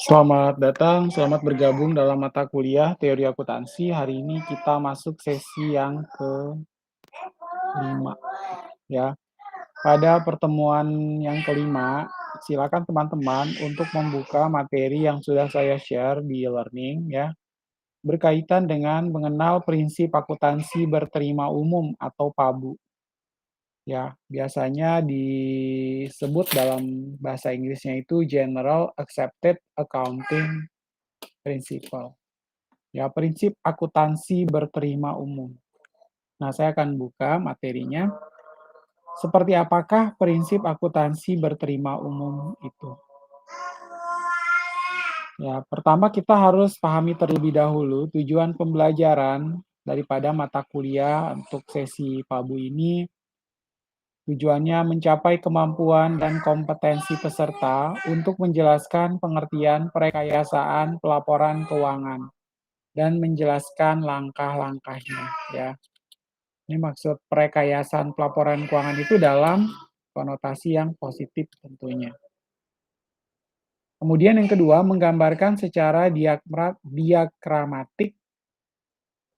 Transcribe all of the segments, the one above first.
Selamat datang, selamat bergabung dalam mata kuliah Teori Akuntansi. Hari ini kita masuk sesi yang kelima, ya. Pada pertemuan yang kelima, silakan teman-teman untuk membuka materi yang sudah saya share di e-learning, ya, berkaitan dengan mengenal prinsip akuntansi berterima umum atau PABU. Ya, biasanya disebut dalam bahasa Inggrisnya itu General Accepted Accounting Principle. Ya, prinsip akuntansi berterima umum. Nah, saya akan buka materinya. Seperti apakah prinsip akuntansi berterima umum itu? Ya, pertama kita harus pahami terlebih dahulu tujuan pembelajaran daripada mata kuliah untuk sesi PABU ini. Tujuannya mencapai kemampuan dan kompetensi peserta untuk menjelaskan pengertian perekayasaan pelaporan keuangan dan menjelaskan langkah-langkahnya, ya. Ini maksud perekayasaan pelaporan keuangan itu dalam konotasi yang positif tentunya. Kemudian yang kedua, menggambarkan secara diagramatik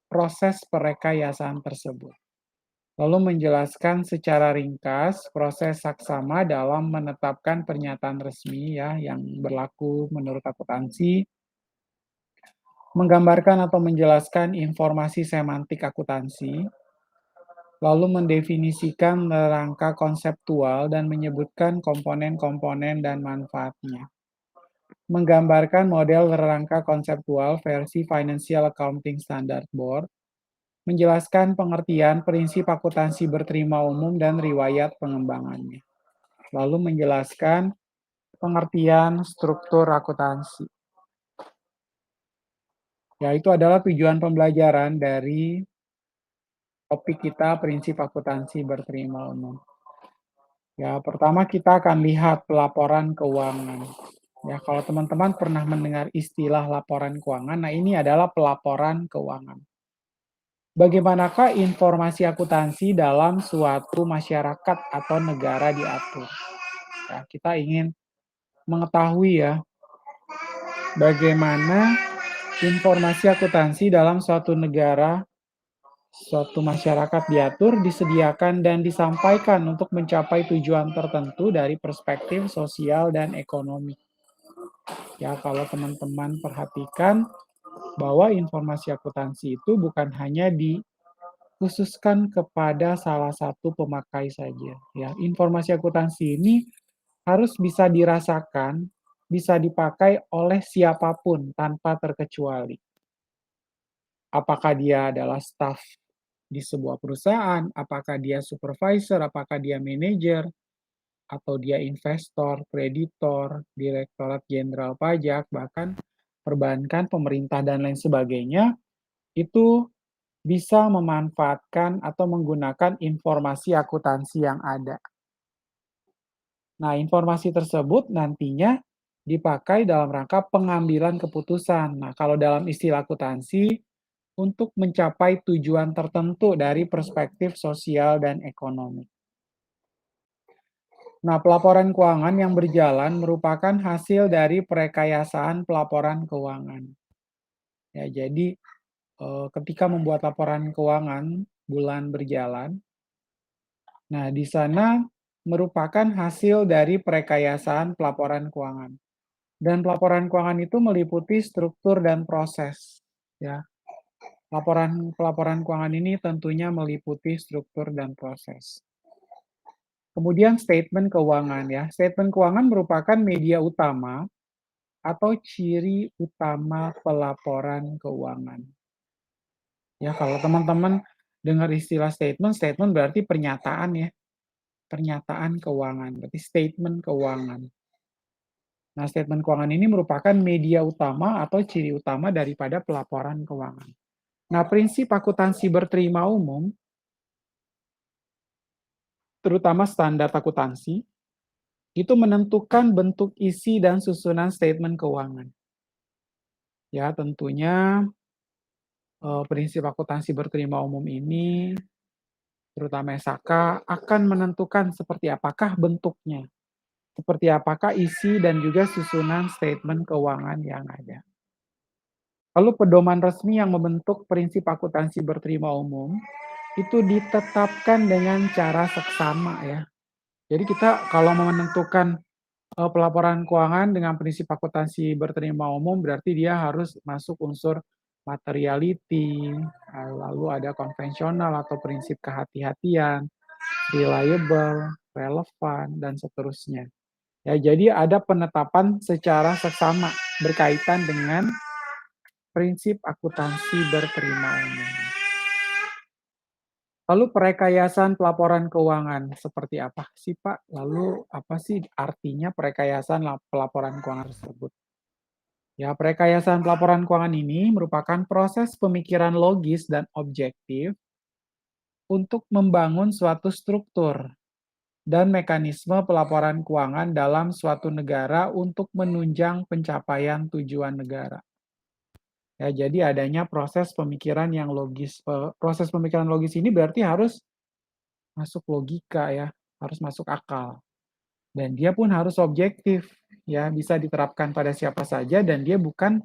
proses perekayasaan tersebut. Lalu menjelaskan secara ringkas proses saksama dalam menetapkan pernyataan resmi ya yang berlaku menurut akuntansi, menggambarkan atau menjelaskan informasi semantik akuntansi, lalu mendefinisikan rangka konseptual dan menyebutkan komponen-komponen dan manfaatnya. Menggambarkan model rangka konseptual versi Financial Accounting Standard Board, menjelaskan pengertian prinsip akuntansi berterima umum dan riwayat pengembangannya. Lalu menjelaskan pengertian struktur akuntansi. Ya, itu adalah tujuan pembelajaran dari topik kita prinsip akuntansi berterima umum. Ya, pertama kita akan lihat pelaporan keuangan. Ya, kalau teman-teman pernah mendengar istilah laporan keuangan, nah ini adalah pelaporan keuangan. Bagaimanakah informasi akuntansi dalam suatu masyarakat atau negara diatur? Ya, kita ingin mengetahui ya, bagaimana informasi akuntansi dalam suatu negara, suatu masyarakat diatur, disediakan, dan disampaikan untuk mencapai tujuan tertentu dari perspektif sosial dan ekonomi. Ya, kalau teman-teman perhatikan bahwa informasi akuntansi itu bukan hanya dikhususkan kepada salah satu pemakai saja. Ya, informasi akuntansi ini harus bisa dirasakan, bisa dipakai oleh siapapun tanpa terkecuali. Apakah dia adalah staf di sebuah perusahaan, apakah dia supervisor, apakah dia manajer, atau dia investor, kreditor, direktorat jenderal pajak, bahkan perbankan, pemerintah, dan lain sebagainya, itu bisa memanfaatkan atau menggunakan informasi akuntansi yang ada. Nah, informasi tersebut nantinya dipakai dalam rangka pengambilan keputusan. Nah, kalau dalam istilah akuntansi, untuk mencapai tujuan tertentu dari perspektif sosial dan ekonomi. Nah, pelaporan keuangan yang berjalan merupakan hasil dari perekayasaan pelaporan keuangan. Ya, jadi ketika membuat laporan keuangan bulan berjalan, nah di sana merupakan hasil dari perekayasaan pelaporan keuangan. Dan pelaporan keuangan itu meliputi struktur dan proses. Ya, pelaporan keuangan ini tentunya meliputi struktur dan proses. Kemudian statement keuangan ya. Statement keuangan merupakan media utama atau ciri utama pelaporan keuangan. Ya, kalau teman-teman dengar istilah statement, statement berarti pernyataan ya. Pernyataan keuangan, berarti statement keuangan. Nah, statement keuangan ini merupakan media utama atau ciri utama daripada pelaporan keuangan. Nah, prinsip akuntansi berterima umum, terutama standar akuntansi, itu menentukan bentuk isi dan susunan statement keuangan. Ya, tentunya prinsip akuntansi berterima umum ini, terutama SAK, akan menentukan seperti apakah bentuknya. seperti apakah isi dan juga susunan statement keuangan yang ada. Lalu pedoman resmi yang membentuk prinsip akuntansi berterima umum, itu ditetapkan dengan cara seksama ya. Jadi kita kalau mau menentukan, pelaporan keuangan dengan prinsip akuntansi berterima umum, berarti dia harus masuk unsur materiality, lalu ada konvensional atau prinsip kehati-hatian, reliable, relevan, dan seterusnya. Ya, jadi ada penetapan secara seksama berkaitan dengan prinsip akuntansi berterima umum. Lalu perekayasan pelaporan keuangan seperti apa sih, Pak? Lalu apa sih artinya perekayasan pelaporan keuangan tersebut? Ya, perekayasan pelaporan keuangan ini merupakan proses pemikiran logis dan objektif untuk membangun suatu struktur dan mekanisme pelaporan keuangan dalam suatu negara untuk menunjang pencapaian tujuan negara. Ya, jadi adanya proses pemikiran yang logis. Proses pemikiran logis ini berarti harus masuk logika ya, harus masuk akal. Dan dia pun harus objektif, ya bisa diterapkan pada siapa saja dan dia bukan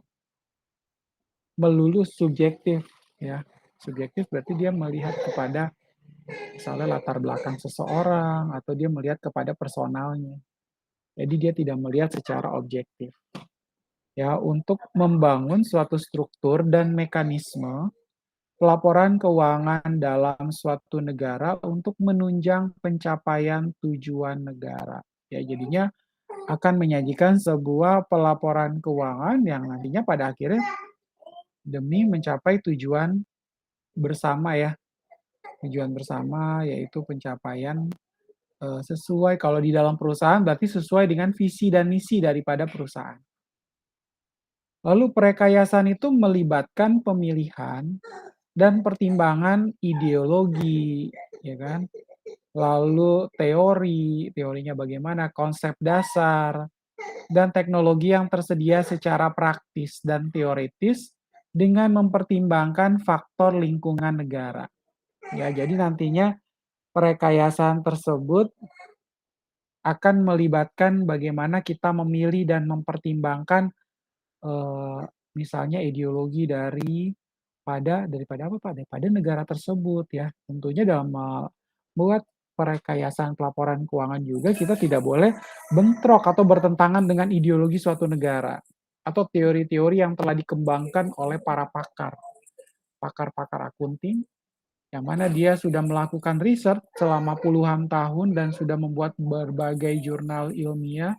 melulu subjektif ya. Subjektif berarti dia melihat kepada misalnya latar belakang seseorang atau dia melihat kepada personalnya. Jadi dia tidak melihat secara objektif. Ya, untuk membangun suatu struktur dan mekanisme pelaporan keuangan dalam suatu negara untuk menunjang pencapaian tujuan negara. Ya, jadinya akan menyajikan sebuah pelaporan keuangan yang nantinya pada akhirnya demi mencapai tujuan bersama ya. Tujuan bersama yaitu pencapaian sesuai kalau di dalam perusahaan berarti sesuai dengan visi dan misi daripada perusahaan. Lalu perekayasan itu melibatkan pemilihan dan pertimbangan ideologi, ya kan? Lalu teorinya bagaimana, konsep dasar, dan teknologi yang tersedia secara praktis dan teoritis dengan mempertimbangkan faktor lingkungan negara. Ya, jadi nantinya perekayasan tersebut akan melibatkan bagaimana kita memilih dan mempertimbangkan Eee, misalnya ideologi daripada apa, Pak, daripada negara tersebut ya. Tentunya dalam membuat perkayasaan pelaporan keuangan juga kita tidak boleh bentrok atau bertentangan dengan ideologi suatu negara, atau teori-teori yang telah dikembangkan oleh para pakar, pakar-pakar akunting, yang mana dia sudah melakukan riset selama puluhan tahun dan sudah membuat berbagai jurnal ilmiah,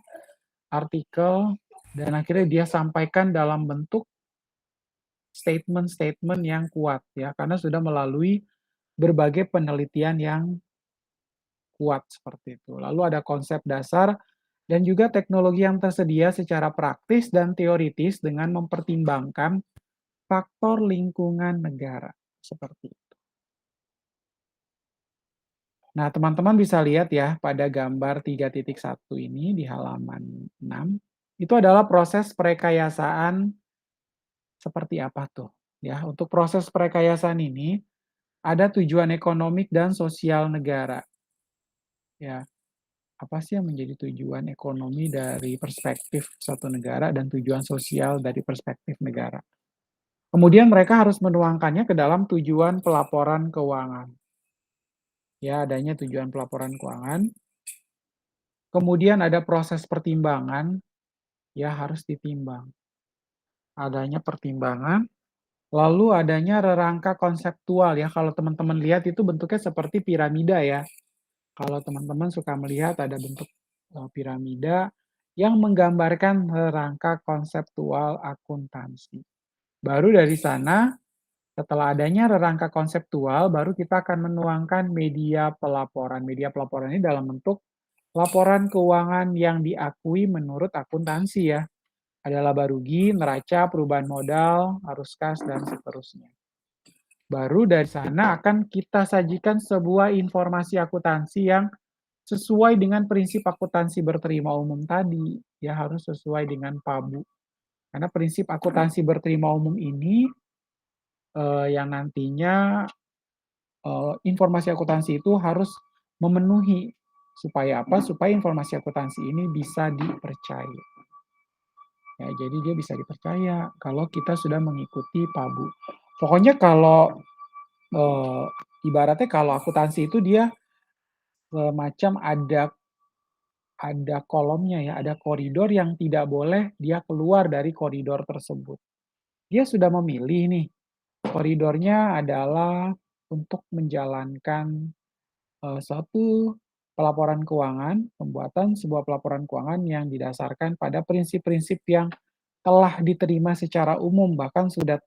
artikel, dan akhirnya dia sampaikan dalam bentuk statement-statement yang kuat ya, karena sudah melalui berbagai penelitian yang kuat seperti itu. Lalu ada konsep dasar dan juga teknologi yang tersedia secara praktis dan teoritis dengan mempertimbangkan faktor lingkungan negara, seperti itu. Nah, teman-teman bisa lihat ya pada gambar 3.1 ini di halaman 6, itu adalah proses perekayasaan seperti apa tuh, ya. Untuk proses perekayasaan ini, ada tujuan ekonomik dan sosial negara, ya. Apa sih yang menjadi tujuan ekonomi dari perspektif suatu negara dan tujuan sosial dari perspektif negara. Kemudian mereka harus menuangkannya ke dalam tujuan pelaporan keuangan. Ya, adanya tujuan pelaporan keuangan. Kemudian ada proses pertimbangan, ya harus ditimbang. Adanya pertimbangan, lalu adanya rerangka konseptual ya. Kalau teman-teman lihat itu bentuknya seperti piramida ya. Kalau teman-teman suka melihat ada bentuk piramida yang menggambarkan rangka konseptual akuntansi. Baru dari sana, setelah adanya rangka konseptual, baru kita akan menuangkan media pelaporan. Media pelaporan ini dalam bentuk laporan keuangan yang diakui menurut akuntansi ya. Ada laba rugi, neraca, perubahan modal, arus kas, dan seterusnya. Baru dari sana akan kita sajikan sebuah informasi akuntansi yang sesuai dengan prinsip akuntansi berterima umum tadi, ya harus sesuai dengan PABU. Karena prinsip akuntansi berterima umum ini yang nantinya informasi akuntansi itu harus memenuhi Supaya apa? Supaya informasi akuntansi ini bisa dipercaya. Ya, jadi dia bisa dipercaya kalau kita sudah mengikuti PABU. Pokoknya kalau eh, ibaratnya kalau akuntansi itu dia semacam ada kolomnya ya, ada koridor yang tidak boleh dia keluar dari koridor tersebut. Dia sudah memilih nih, koridornya adalah untuk menjalankan suatu pelaporan keuangan, pembuatan sebuah pelaporan keuangan yang didasarkan pada prinsip-prinsip yang telah diterima secara umum, bahkan sudah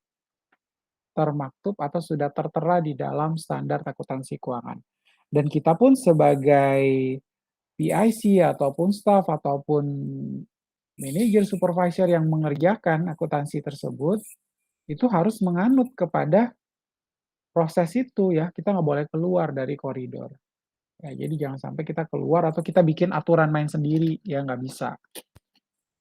termaktub atau sudah tertera di dalam standar akuntansi keuangan. Dan kita pun sebagai PIC ataupun staff ataupun manajer supervisor yang mengerjakan akuntansi tersebut, itu harus menganut kepada proses itu ya, kita nggak boleh keluar dari koridor. Ya, jadi jangan sampai kita keluar atau kita bikin aturan main sendiri, ya nggak bisa.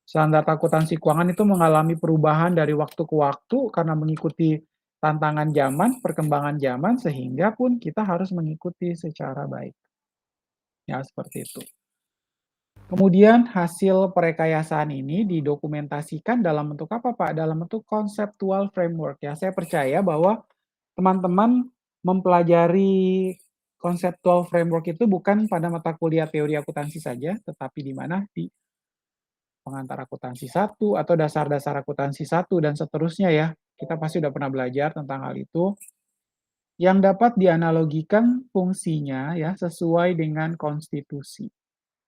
Standar akuntansi keuangan itu mengalami perubahan dari waktu ke waktu karena mengikuti tantangan zaman, perkembangan zaman, sehingga pun kita harus mengikuti secara baik. Ya, seperti itu. Kemudian hasil perekayasaan ini didokumentasikan dalam bentuk apa, Pak? Dalam bentuk conceptual framework ya. Saya percaya bahwa teman-teman mempelajari conceptual framework itu bukan pada mata kuliah teori akuntansi saja, tetapi di mana di pengantar akuntansi satu atau dasar-dasar akuntansi satu dan seterusnya ya. Kita pasti sudah pernah belajar tentang hal itu yang dapat dianalogikan fungsinya ya sesuai dengan konstitusi.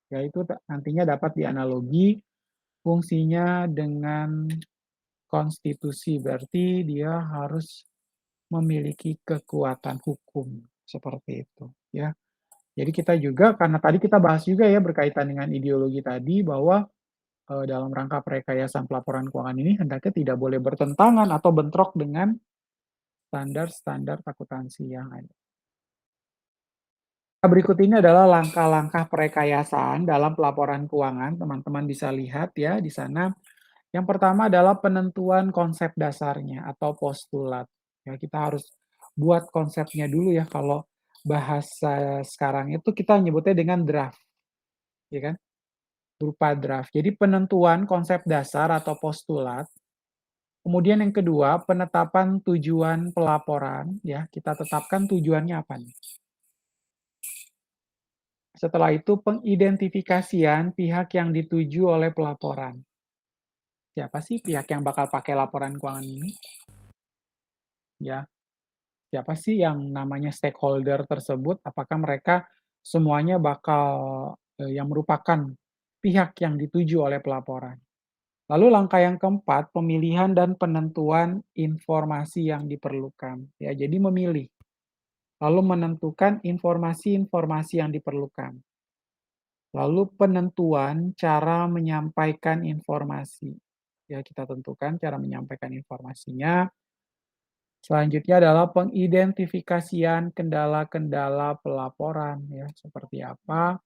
Yaitu nantinya dapat dianalogi fungsinya dengan konstitusi, berarti dia harus memiliki kekuatan hukum seperti itu ya. Jadi kita juga karena tadi kita bahas juga ya berkaitan dengan ideologi tadi bahwa dalam rangka perekayasan pelaporan keuangan ini hendaknya tidak boleh bertentangan atau bentrok dengan standar-standar akuntansi yang ada. Nah, berikut ini adalah langkah-langkah perekayasaan dalam pelaporan keuangan. Teman-teman bisa lihat ya di sana. Yang pertama adalah penentuan konsep dasarnya atau postulat. Ya, kita harus buat konsepnya dulu ya. Kalau bahasa sekarang itu kita nyebutnya dengan draft, ya kan? Berupa draft. Jadi penentuan konsep dasar atau postulat. Kemudian yang kedua, penetapan tujuan pelaporan. Ya, kita tetapkan tujuannya apa nih. Setelah itu, pengidentifikasian pihak yang dituju oleh pelaporan. Siapa sih pihak yang bakal pakai laporan keuangan ini? Ya, siapa sih yang namanya stakeholder tersebut? Apakah mereka semuanya bakal yang merupakan pihak yang dituju oleh pelaporan? Lalu langkah yang keempat, pemilihan dan penentuan informasi yang diperlukan. Ya, jadi memilih. Lalu menentukan informasi-informasi yang diperlukan. Lalu penentuan cara menyampaikan informasi. Ya, kita tentukan cara menyampaikan informasinya. Selanjutnya adalah pengidentifikasian kendala-kendala pelaporan ya, seperti apa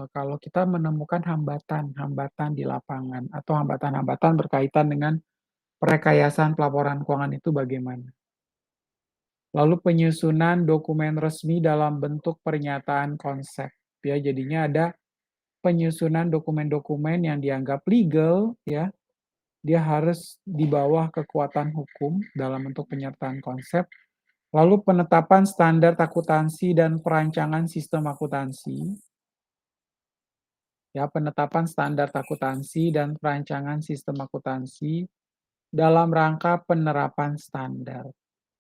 kalau kita menemukan hambatan-hambatan di lapangan atau hambatan-hambatan berkaitan dengan perekayasan pelaporan keuangan itu bagaimana. Lalu penyusunan dokumen resmi dalam bentuk pernyataan konsep. Ya, jadinya ada penyusunan dokumen-dokumen yang dianggap legal ya, dia harus di bawah kekuatan hukum dalam bentuk penyertaan konsep. Lalu penetapan standar akuntansi dan perancangan sistem akuntansi. Ya, penetapan standar akuntansi dan perancangan sistem akuntansi dalam rangka penerapan standar.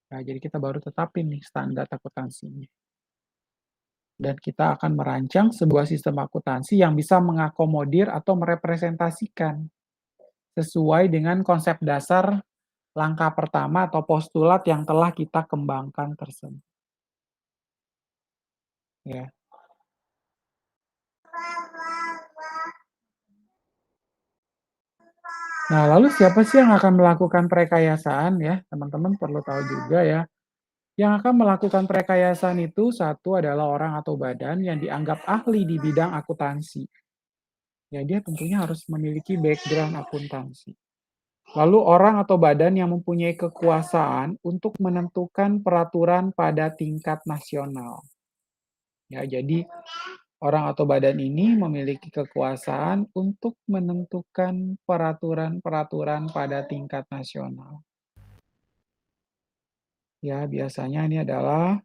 Nah, jadi kita baru tetapin nih standar akuntansinya. Dan kita akan merancang sebuah sistem akuntansi yang bisa mengakomodir atau merepresentasikan sesuai dengan konsep dasar langkah pertama atau postulat yang telah kita kembangkan tersebut. Ya. Nah, lalu siapa sih yang akan melakukan perekayasaan ya? Teman-teman perlu tahu juga ya. Yang akan melakukan perekayasaan itu satu adalah orang atau badan yang dianggap ahli di bidang akuntansi. Ya, dia tentunya harus memiliki background akuntansi. Lalu orang atau badan yang mempunyai kekuasaan untuk menentukan peraturan pada tingkat nasional. Ya, jadi Orang atau badan ini memiliki kekuasaan untuk menentukan peraturan-peraturan pada tingkat nasional. Ya, biasanya ini adalah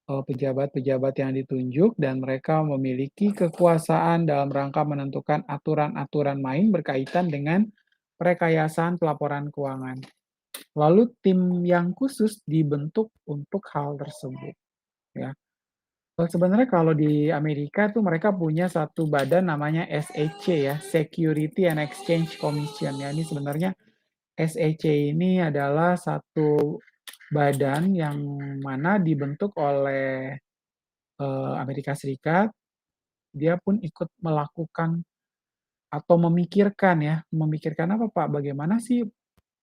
pejabat-pejabat yang ditunjuk dan mereka memiliki kekuasaan dalam rangka menentukan aturan-aturan main berkaitan dengan perekayasaan pelaporan keuangan. Lalu tim yang khusus dibentuk untuk hal tersebut, ya. Sebenarnya kalau di Amerika tuh mereka punya satu badan namanya SEC ya, Security and Exchange Commission ya. Ini sebenarnya SEC ini adalah satu badan yang mana dibentuk oleh Amerika Serikat. Dia pun ikut melakukan atau memikirkan apa Pak? Bagaimana sih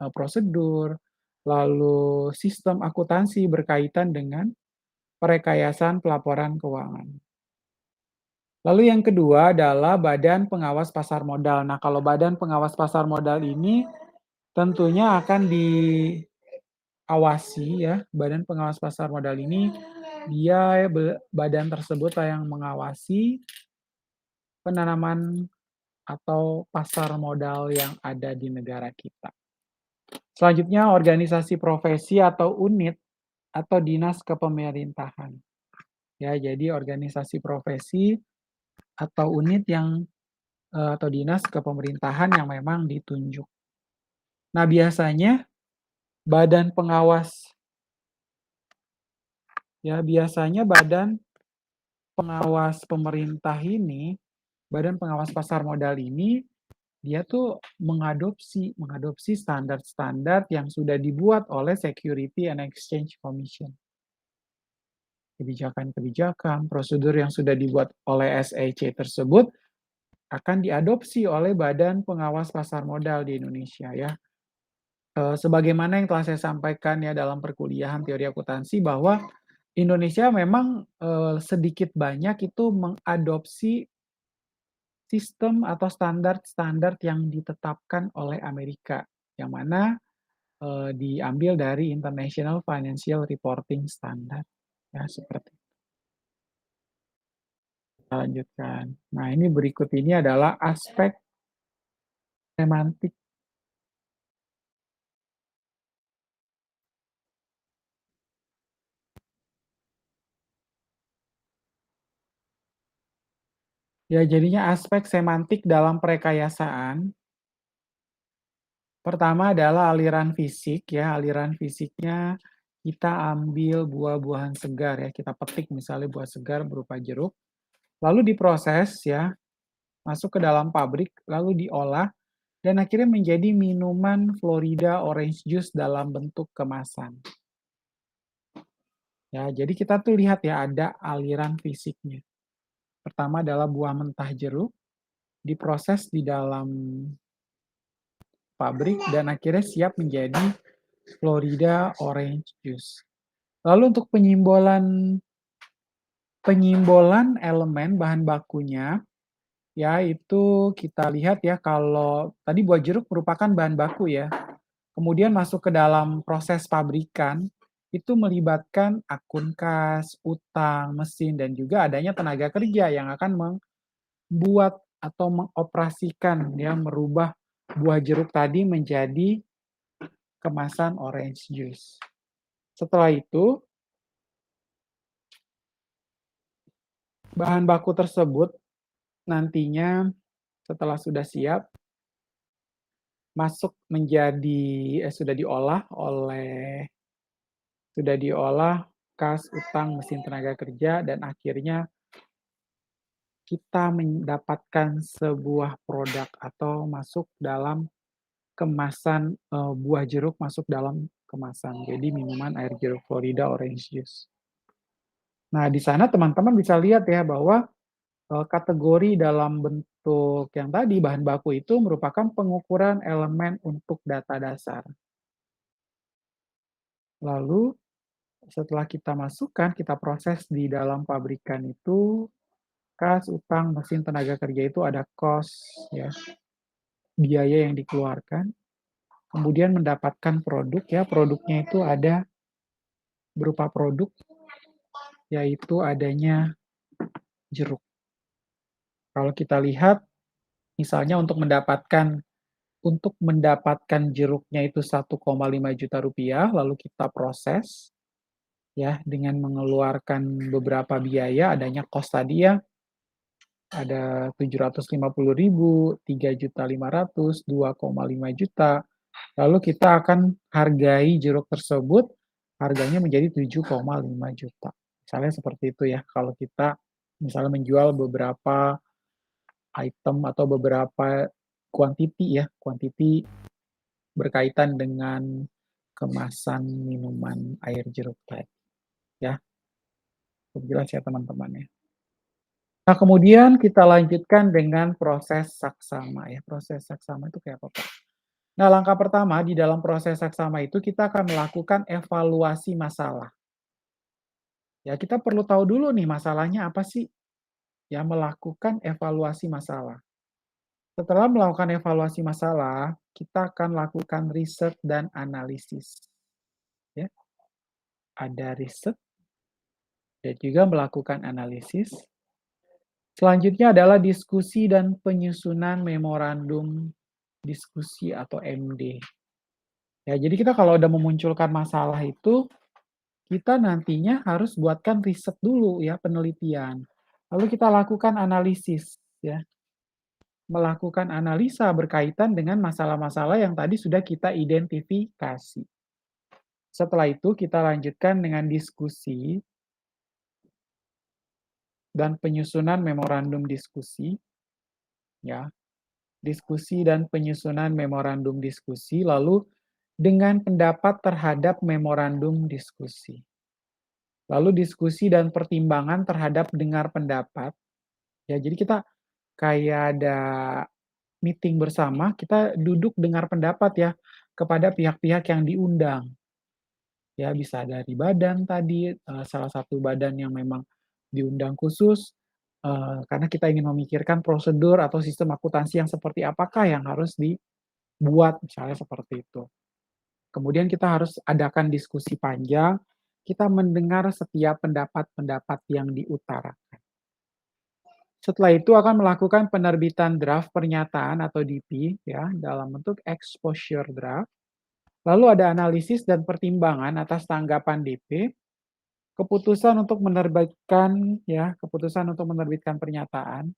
prosedur, lalu sistem akuntansi berkaitan dengan perekayasaan pelaporan keuangan. Lalu yang kedua adalah Badan Pengawas Pasar Modal. Nah, kalau Badan Pengawas Pasar Modal ini tentunya akan diawasi ya, Badan Pengawas Pasar Modal ini dia badan tersebut yang mengawasi penanaman atau pasar modal yang ada di negara kita. Selanjutnya organisasi profesi atau unit atau dinas kepemerintahan. Ya, jadi organisasi profesi atau unit yang atau dinas kepemerintahan yang memang ditunjuk. Nah, badan pengawas biasanya badan pengawas pemerintah ini, badan pengawas pasar modal ini dia tuh mengadopsi standar-standar yang sudah dibuat oleh Security and Exchange Commission. Kebijakan-kebijakan, prosedur yang sudah dibuat oleh SEC tersebut akan diadopsi oleh Badan Pengawas Pasar Modal di Indonesia ya. Sebagaimana yang telah saya sampaikan ya dalam perkuliahan teori akuntansi bahwa Indonesia memang sedikit banyak itu mengadopsi sistem atau standar-standar yang ditetapkan oleh Amerika, yang mana diambil dari International Financial Reporting Standard. Ya, seperti itu. Kita lanjutkan. Nah, ini berikut ini adalah aspek semantik. Ya, jadinya aspek semantik dalam perekayasaan. Pertama adalah aliran fisik ya, aliran fisiknya kita ambil buah-buahan segar ya, kita petik misalnya buah segar berupa jeruk, lalu diproses ya, masuk ke dalam pabrik, lalu diolah, dan akhirnya menjadi minuman Florida orange juice dalam bentuk kemasan. Ya, jadi kita tuh lihat ya ada aliran fisiknya. Pertama adalah buah mentah jeruk, diproses di dalam pabrik dan akhirnya siap menjadi Florida orange juice. Lalu untuk penyimbolan elemen bahan bakunya, ya itu kita lihat ya kalau tadi buah jeruk merupakan bahan baku ya. Kemudian masuk ke dalam proses pabrikan, itu melibatkan akun kas, utang, mesin, dan juga adanya tenaga kerja yang akan membuat atau mengoperasikan ya, merubah buah jeruk tadi menjadi kemasan orange juice. Setelah itu, bahan baku tersebut nantinya setelah sudah siap, masuk menjadi sudah diolah kas, utang, mesin, tenaga kerja, dan akhirnya kita mendapatkan sebuah produk atau masuk dalam kemasan, buah jeruk masuk dalam kemasan. Jadi minuman air jeruk Florida orange juice. Nah, di sana teman-teman bisa lihat ya bahwa kategori dalam bentuk yang tadi bahan baku itu merupakan pengukuran elemen untuk data dasar. Lalu setelah kita masukkan, kita proses di dalam pabrikan itu, kas, utang, mesin, tenaga kerja itu ada cost, ya, biaya yang dikeluarkan. Kemudian mendapatkan produk, ya, produknya itu ada berupa produk, yaitu adanya jeruk. Kalau kita lihat misalnya untuk mendapatkan jeruknya itu Rp1,5 juta, lalu kita proses ya dengan mengeluarkan beberapa biaya, adanya kos tadi ya, ada 750.000, 3.500.000, 2,5 juta. Lalu kita akan hargai jeruk tersebut, harganya menjadi 7,5 juta. Misalnya seperti itu ya, kalau kita misalnya menjual beberapa item atau beberapa kuantiti berkaitan dengan kemasan minuman air jeruk tadi ya. Cukup jelas ya teman-teman ya. Nah, kemudian kita lanjutkan dengan proses saksama ya. Proses saksama itu kayak apa, Pak? Nah, langkah pertama di dalam proses saksama itu kita akan melakukan evaluasi masalah. Ya, kita perlu tahu dulu nih masalahnya apa sih? Ya, melakukan evaluasi masalah. Setelah melakukan evaluasi masalah, kita akan lakukan riset dan analisis. Ya, ada riset dan juga melakukan analisis. Selanjutnya adalah diskusi dan penyusunan memorandum diskusi atau MD. Ya, jadi kita kalau udah memunculkan masalah itu, kita nantinya harus buatkan riset dulu ya, penelitian. Lalu kita lakukan analisis ya, melakukan analisa berkaitan dengan masalah-masalah yang tadi sudah kita identifikasi. Setelah itu kita lanjutkan dengan diskusi dan penyusunan memorandum diskusi ya. Diskusi dan penyusunan memorandum diskusi, lalu dengan pendapat terhadap memorandum diskusi. Lalu diskusi dan pertimbangan terhadap dengar pendapat. Ya, jadi kita kayak ada meeting bersama, kita duduk dengar pendapat ya kepada pihak-pihak yang diundang. Ya, bisa dari badan tadi, salah satu badan yang memang diundang khusus, karena kita ingin memikirkan prosedur atau sistem akuntansi yang seperti apakah yang harus dibuat, misalnya seperti itu. Kemudian kita harus adakan diskusi panjang, kita mendengar setiap pendapat-pendapat yang diutarakan. Setelah itu akan melakukan penerbitan draft pernyataan atau DP ya dalam bentuk exposure draft. Lalu ada analisis dan pertimbangan atas tanggapan DP, keputusan untuk menerbitkan pernyataan.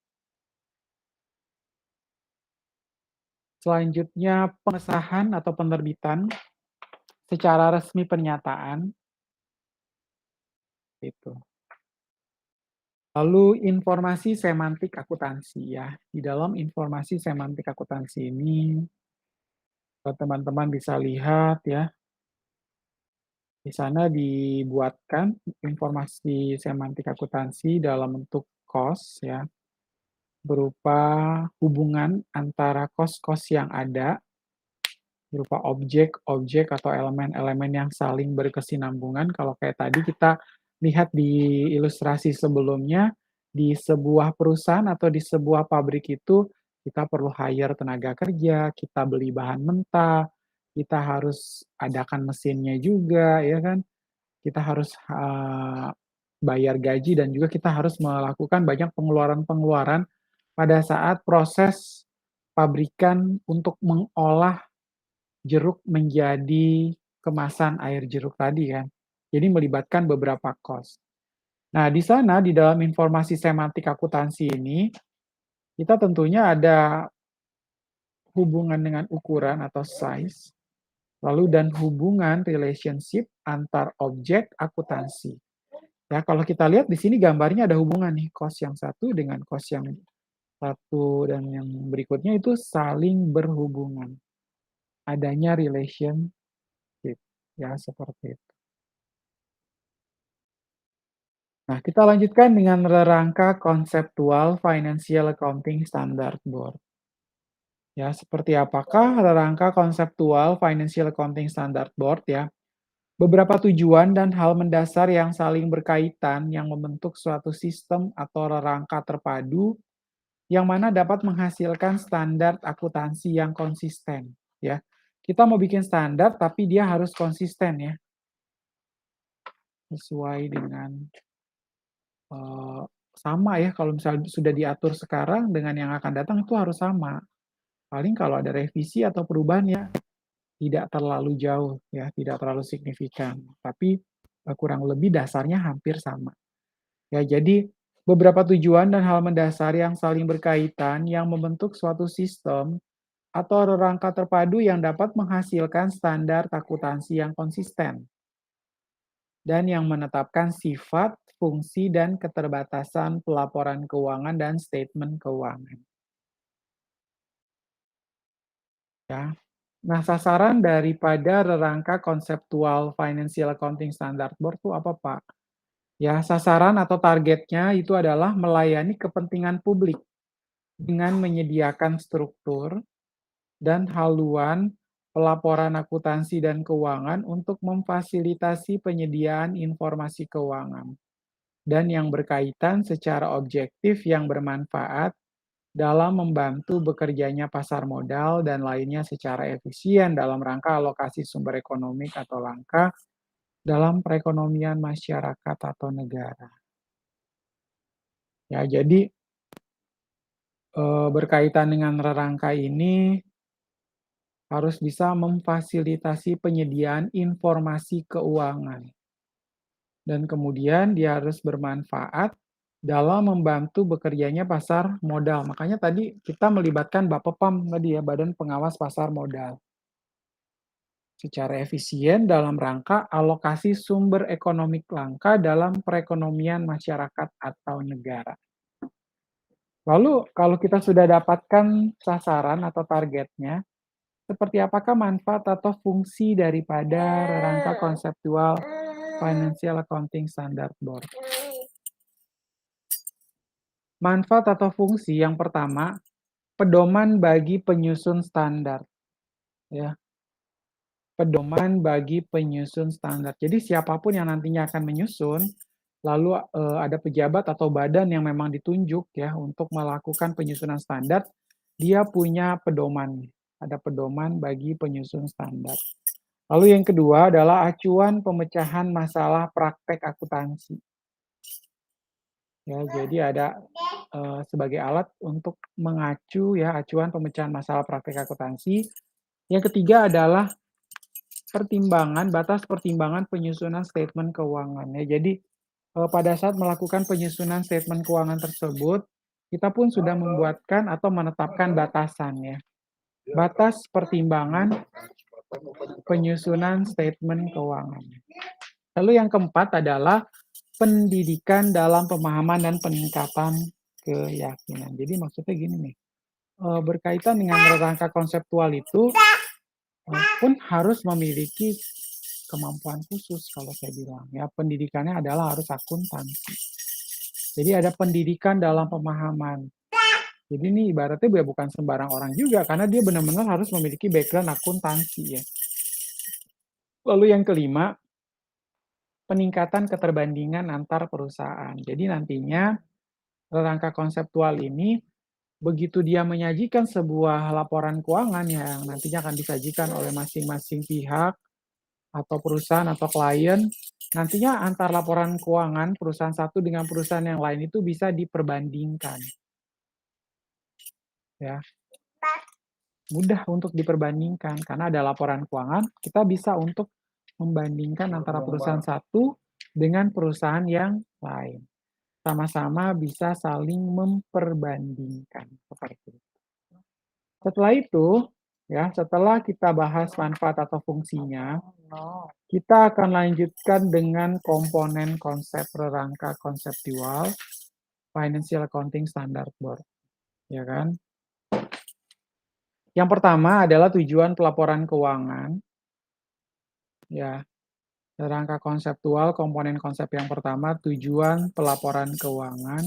Selanjutnya pengesahan atau penerbitan secara resmi pernyataan itu. Lalu informasi semantik akuntansi ya. Di dalam informasi semantik akuntansi ini teman-teman bisa lihat ya, di sana dibuatkan informasi semantik akuntansi dalam bentuk kos ya, berupa hubungan antara kos-kos yang ada, berupa objek-objek atau elemen-elemen yang saling berkesinambungan. Kalau kayak tadi kita lihat di ilustrasi sebelumnya, di sebuah perusahaan atau di sebuah pabrik itu kita perlu hire tenaga kerja, kita beli bahan mentah, kita harus adakan mesinnya juga, ya kan? Kita harus bayar gaji dan juga kita harus melakukan banyak pengeluaran-pengeluaran pada saat proses pabrikan untuk mengolah jeruk menjadi kemasan air jeruk tadi kan. Jadi melibatkan beberapa kos. Nah, di sana di dalam informasi semantik akuntansi ini, kita tentunya ada hubungan dengan ukuran atau size, lalu dan hubungan relationship antar objek akuntansi. Ya, kalau kita lihat di sini gambarnya ada hubungan nih, kos yang satu dengan kos yang satu dan yang berikutnya itu saling berhubungan. Adanya relationship, ya seperti itu. Nah, kita lanjutkan dengan rangka konseptual Financial Accounting Standard Board. Ya, seperti apakah rangka konseptual Financial Accounting Standard Board ya? Beberapa tujuan dan hal mendasar yang saling berkaitan yang membentuk suatu sistem atau rangka terpadu yang mana dapat menghasilkan standar akuntansi yang konsisten ya. Kita mau bikin standar tapi dia harus konsisten ya. Sesuai dengan sama ya, kalau misalnya sudah diatur sekarang dengan yang akan datang itu harus sama. Paling kalau ada revisi atau perubahan ya tidak terlalu jauh ya, tidak terlalu signifikan, tapi, kurang lebih dasarnya hampir sama. Ya, jadi beberapa tujuan dan hal mendasar yang saling berkaitan yang membentuk suatu sistem atau rangka terpadu yang dapat menghasilkan standar akuntansi yang konsisten dan yang menetapkan sifat, fungsi, dan keterbatasan pelaporan keuangan dan statement keuangan. Ya. Nah, sasaran daripada rangka konseptual Financial Accounting Standard Board itu apa, Pak? Ya, sasaran atau targetnya itu adalah melayani kepentingan publik dengan menyediakan struktur dan haluan pelaporan akuntansi dan keuangan untuk memfasilitasi penyediaan informasi keuangan dan yang berkaitan secara objektif yang bermanfaat dalam membantu bekerjanya pasar modal dan lainnya secara efisien dalam rangka alokasi sumber ekonomi atau langkah dalam perekonomian masyarakat atau negara. Ya, jadi berkaitan dengan rangka ini harus bisa memfasilitasi penyediaan informasi keuangan dan kemudian dia harus bermanfaat dalam membantu bekerjanya pasar modal. Makanya tadi kita melibatkan Bapepam tadi ya, Badan Pengawas Pasar Modal. Secara efisien dalam rangka alokasi sumber ekonomi langka dalam perekonomian masyarakat atau negara. Lalu kalau kita sudah dapatkan sasaran atau targetnya, seperti apakah manfaat atau fungsi daripada rangka konseptual Financial Accounting Standard Board? Manfaat atau fungsi yang pertama, pedoman bagi penyusun standar, ya. Pedoman bagi penyusun standar. Jadi siapapun yang nantinya akan menyusun, lalu ada pejabat atau badan yang memang ditunjuk ya untuk melakukan penyusunan standar, dia punya pedoman. Ada pedoman bagi penyusun standar. Lalu yang kedua adalah acuan pemecahan masalah praktek akuntansi. Ya, jadi ada sebagai alat untuk mengacu ya acuan pemecahan masalah praktek akuntansi. Yang ketiga adalah pertimbangan, batas pertimbangan penyusunan statement keuangan ya. Jadi pada saat melakukan penyusunan statement keuangan tersebut, kita pun sudah membuatkan atau menetapkan batasan ya. Batas pertimbangan penyusunan statement keuangan. Lalu yang keempat adalah pendidikan dalam pemahaman dan peningkatan keyakinan. Jadi maksudnya gini nih, berkaitan dengan rangka konseptual itu pun harus memiliki kemampuan khusus kalau saya bilang ya, pendidikannya adalah harus akuntansi. Jadi ada pendidikan dalam pemahaman. Jadi ini ibaratnya dia bukan sembarang orang juga karena dia benar-benar harus memiliki background akuntansi ya. Lalu yang kelima, peningkatan keterbandingan antar perusahaan. Jadi nantinya rangka konseptual ini begitu dia menyajikan sebuah laporan keuangan yang nantinya akan disajikan oleh masing-masing pihak atau perusahaan atau klien, nantinya antar laporan keuangan perusahaan satu dengan perusahaan yang lain itu bisa diperbandingkan. Ya, mudah untuk diperbandingkan karena ada laporan keuangan, kita bisa untuk membandingkan antara perusahaan satu dengan perusahaan yang lain. Sama-sama bisa saling memperbandingkan seperti itu. Setelah itu, ya, setelah kita bahas manfaat atau fungsinya, kita akan lanjutkan dengan komponen konsep rangka konseptual Financial Accounting Standard Board, ya kan? Yang pertama adalah tujuan pelaporan keuangan, ya. Rangka konseptual komponen konsep yang pertama tujuan pelaporan keuangan.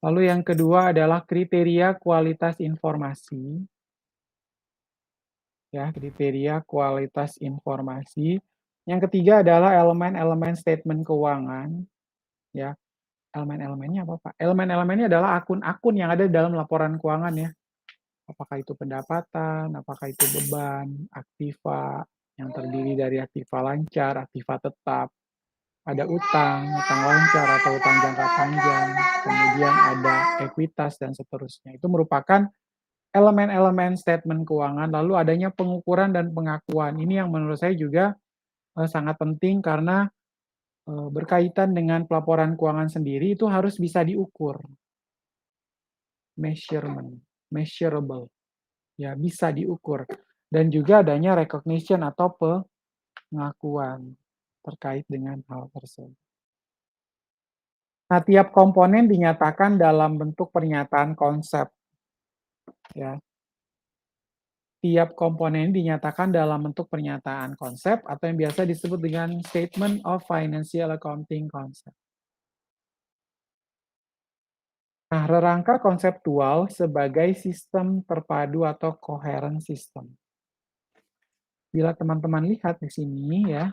Lalu yang kedua adalah kriteria kualitas informasi, ya, kriteria kualitas informasi. Yang ketiga adalah elemen-elemen statement keuangan, ya. Elemen-elemennya apa, Pak? Elemen-elemennya adalah akun-akun yang ada dalam laporan keuangan ya. Apakah itu pendapatan, apakah itu beban, aktiva yang terdiri dari aktiva lancar, aktiva tetap, ada utang, utang lancar atau utang jangka panjang, kemudian ada ekuitas dan seterusnya. Itu merupakan elemen-elemen statement keuangan, lalu adanya pengukuran dan pengakuan. Ini yang menurut saya juga sangat penting karena berkaitan dengan pelaporan keuangan sendiri itu harus bisa diukur, measurement, measurable, ya bisa diukur. Dan juga adanya recognition atau pengakuan terkait dengan hal tersebut. Nah, tiap komponen dinyatakan dalam bentuk pernyataan konsep, ya. Tiap komponen dinyatakan dalam bentuk pernyataan konsep atau yang biasa disebut dengan Statement of Financial Accounting Concept. Nah, rerangka konseptual sebagai sistem terpadu atau coherent system. Bila teman-teman lihat di sini ya,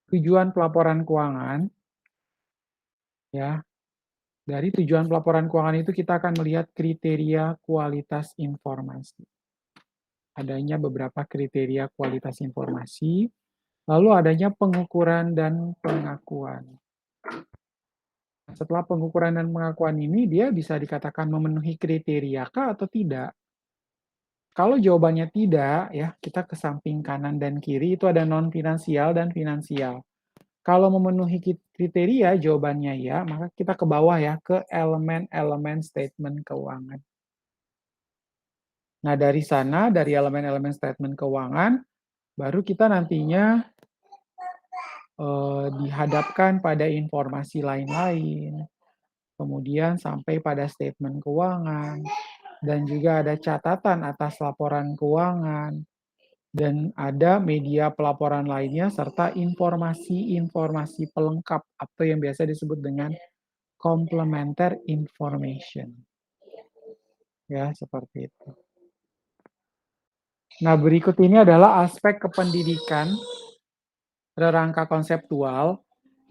tujuan pelaporan keuangan, ya, dari tujuan pelaporan keuangan itu kita akan melihat kriteria kualitas informasi. Adanya beberapa kriteria kualitas informasi, lalu adanya pengukuran dan pengakuan. Setelah pengukuran dan pengakuan ini, dia bisa dikatakan memenuhi kriteria kah atau tidak? Kalau jawabannya tidak, ya kita ke samping kanan dan kiri itu ada non-finansial dan finansial. Kalau memenuhi kriteria, jawabannya ya, maka kita ke bawah ya, ke elemen-elemen statement keuangan. Nah, dari sana, dari elemen-elemen statement keuangan, baru kita nantinya dihadapkan pada informasi lain-lain, kemudian sampai pada statement keuangan, dan juga ada catatan atas laporan keuangan, dan ada media pelaporan lainnya, serta informasi-informasi pelengkap atau yang biasa disebut dengan complementary information. Ya, seperti itu. Nah, berikut ini adalah aspek kependidikan rerangka konseptual.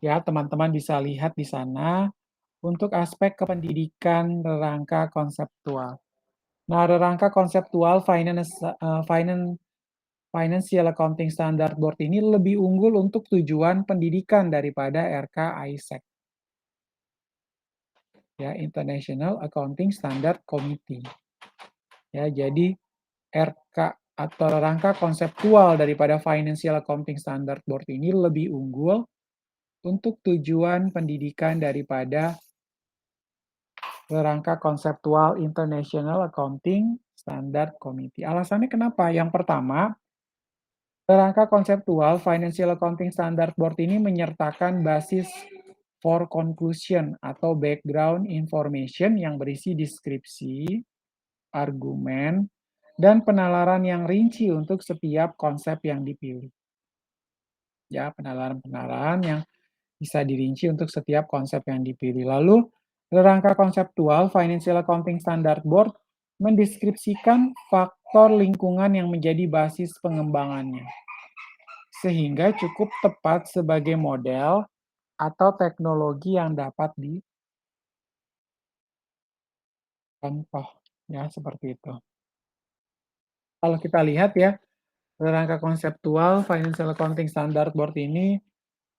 Ya, teman-teman bisa lihat di sana untuk aspek kependidikan rerangka konseptual. Nah, rerangka konseptual Financial Accounting Standard Board ini lebih unggul untuk tujuan pendidikan daripada RK ISEC. Ya, International Accounting Standard Committee. Ya, jadi RK atau rangka konseptual daripada Financial Accounting Standard Board ini lebih unggul untuk tujuan pendidikan daripada rangka konseptual International Accounting Standard Committee. Alasannya kenapa? Yang pertama, rangka konseptual Financial Accounting Standard Board ini menyertakan basis for conclusion atau background information yang berisi deskripsi, argumen, dan penalaran yang rinci untuk setiap konsep yang dipilih. Ya, penalaran-penalaran yang bisa dirinci untuk setiap konsep yang dipilih. Lalu, rangka konseptual Financial Accounting Standard Board mendeskripsikan faktor lingkungan yang menjadi basis pengembangannya, sehingga cukup tepat sebagai model atau teknologi yang dapat dicontoh, ya seperti itu. Kalau kita lihat ya, rangka konseptual Financial Accounting Standard Board ini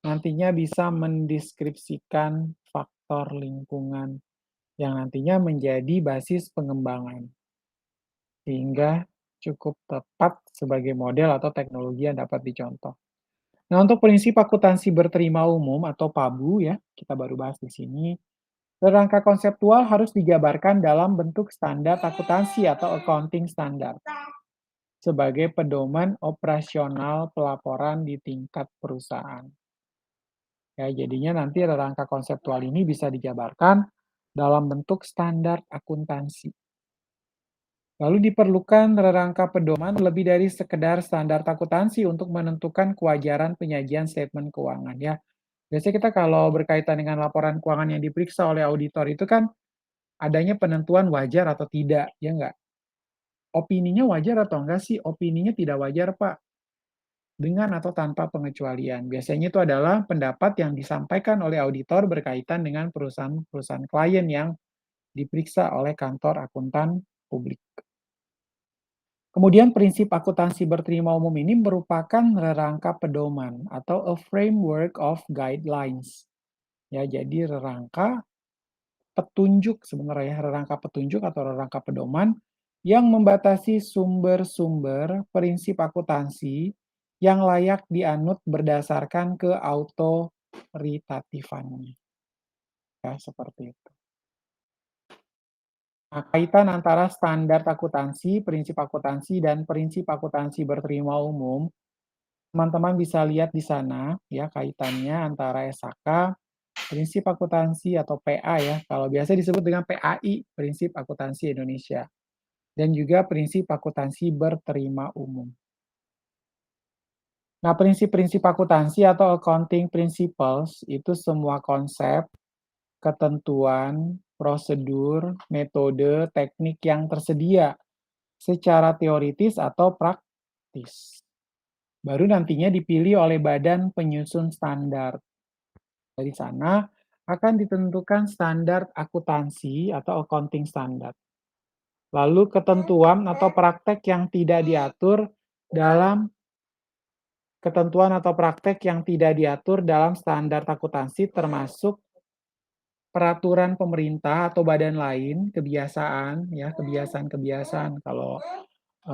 nantinya bisa mendeskripsikan faktor lingkungan yang nantinya menjadi basis pengembangan, sehingga cukup tepat sebagai model atau teknologi yang dapat dicontoh. Nah, untuk prinsip akuntansi berterima umum atau PABU ya, kita baru bahas di sini. Rangka konseptual harus dijabarkan dalam bentuk standar akuntansi atau accounting standard sebagai pedoman operasional pelaporan di tingkat perusahaan. Ya, jadinya nanti rangka konseptual ini bisa dijabarkan dalam bentuk standar akuntansi. Lalu diperlukan rangka pedoman lebih dari sekedar standar akuntansi untuk menentukan kewajaran penyajian statement keuangan ya. Biasanya kita kalau berkaitan dengan laporan keuangan yang diperiksa oleh auditor itu kan adanya penentuan wajar atau tidak, ya enggak? Opininya wajar atau enggak sih? Opininya tidak wajar, Pak. Dengan atau tanpa pengecualian. Biasanya itu adalah pendapat yang disampaikan oleh auditor berkaitan dengan perusahaan-perusahaan klien yang diperiksa oleh kantor akuntan publik. Kemudian prinsip akuntansi berterima umum ini merupakan rangka pedoman atau a framework of guidelines. Ya, jadi rangka petunjuk sebenarnya, rangka petunjuk atau rangka pedoman yang membatasi sumber-sumber prinsip akuntansi yang layak dianut berdasarkan keautoritatifan. Ya, seperti itu. Nah, kaitan antara standar akuntansi, prinsip akuntansi berterima umum, teman-teman bisa lihat di sana ya kaitannya antara SAK, prinsip akuntansi atau PA ya, kalau biasa disebut dengan PAI, prinsip akuntansi Indonesia, dan juga prinsip akuntansi berterima umum. Nah, prinsip-prinsip akuntansi atau accounting principles itu semua konsep, ketentuan, prosedur, metode, teknik yang tersedia secara teoritis atau praktis. Baru nantinya dipilih oleh badan penyusun standar. Dari sana akan ditentukan standar akuntansi atau accounting standard. Lalu ketentuan atau praktek yang tidak diatur dalam standar akuntansi termasuk peraturan pemerintah atau badan lain, kebiasaan ya, kebiasaan-kebiasaan. Kalau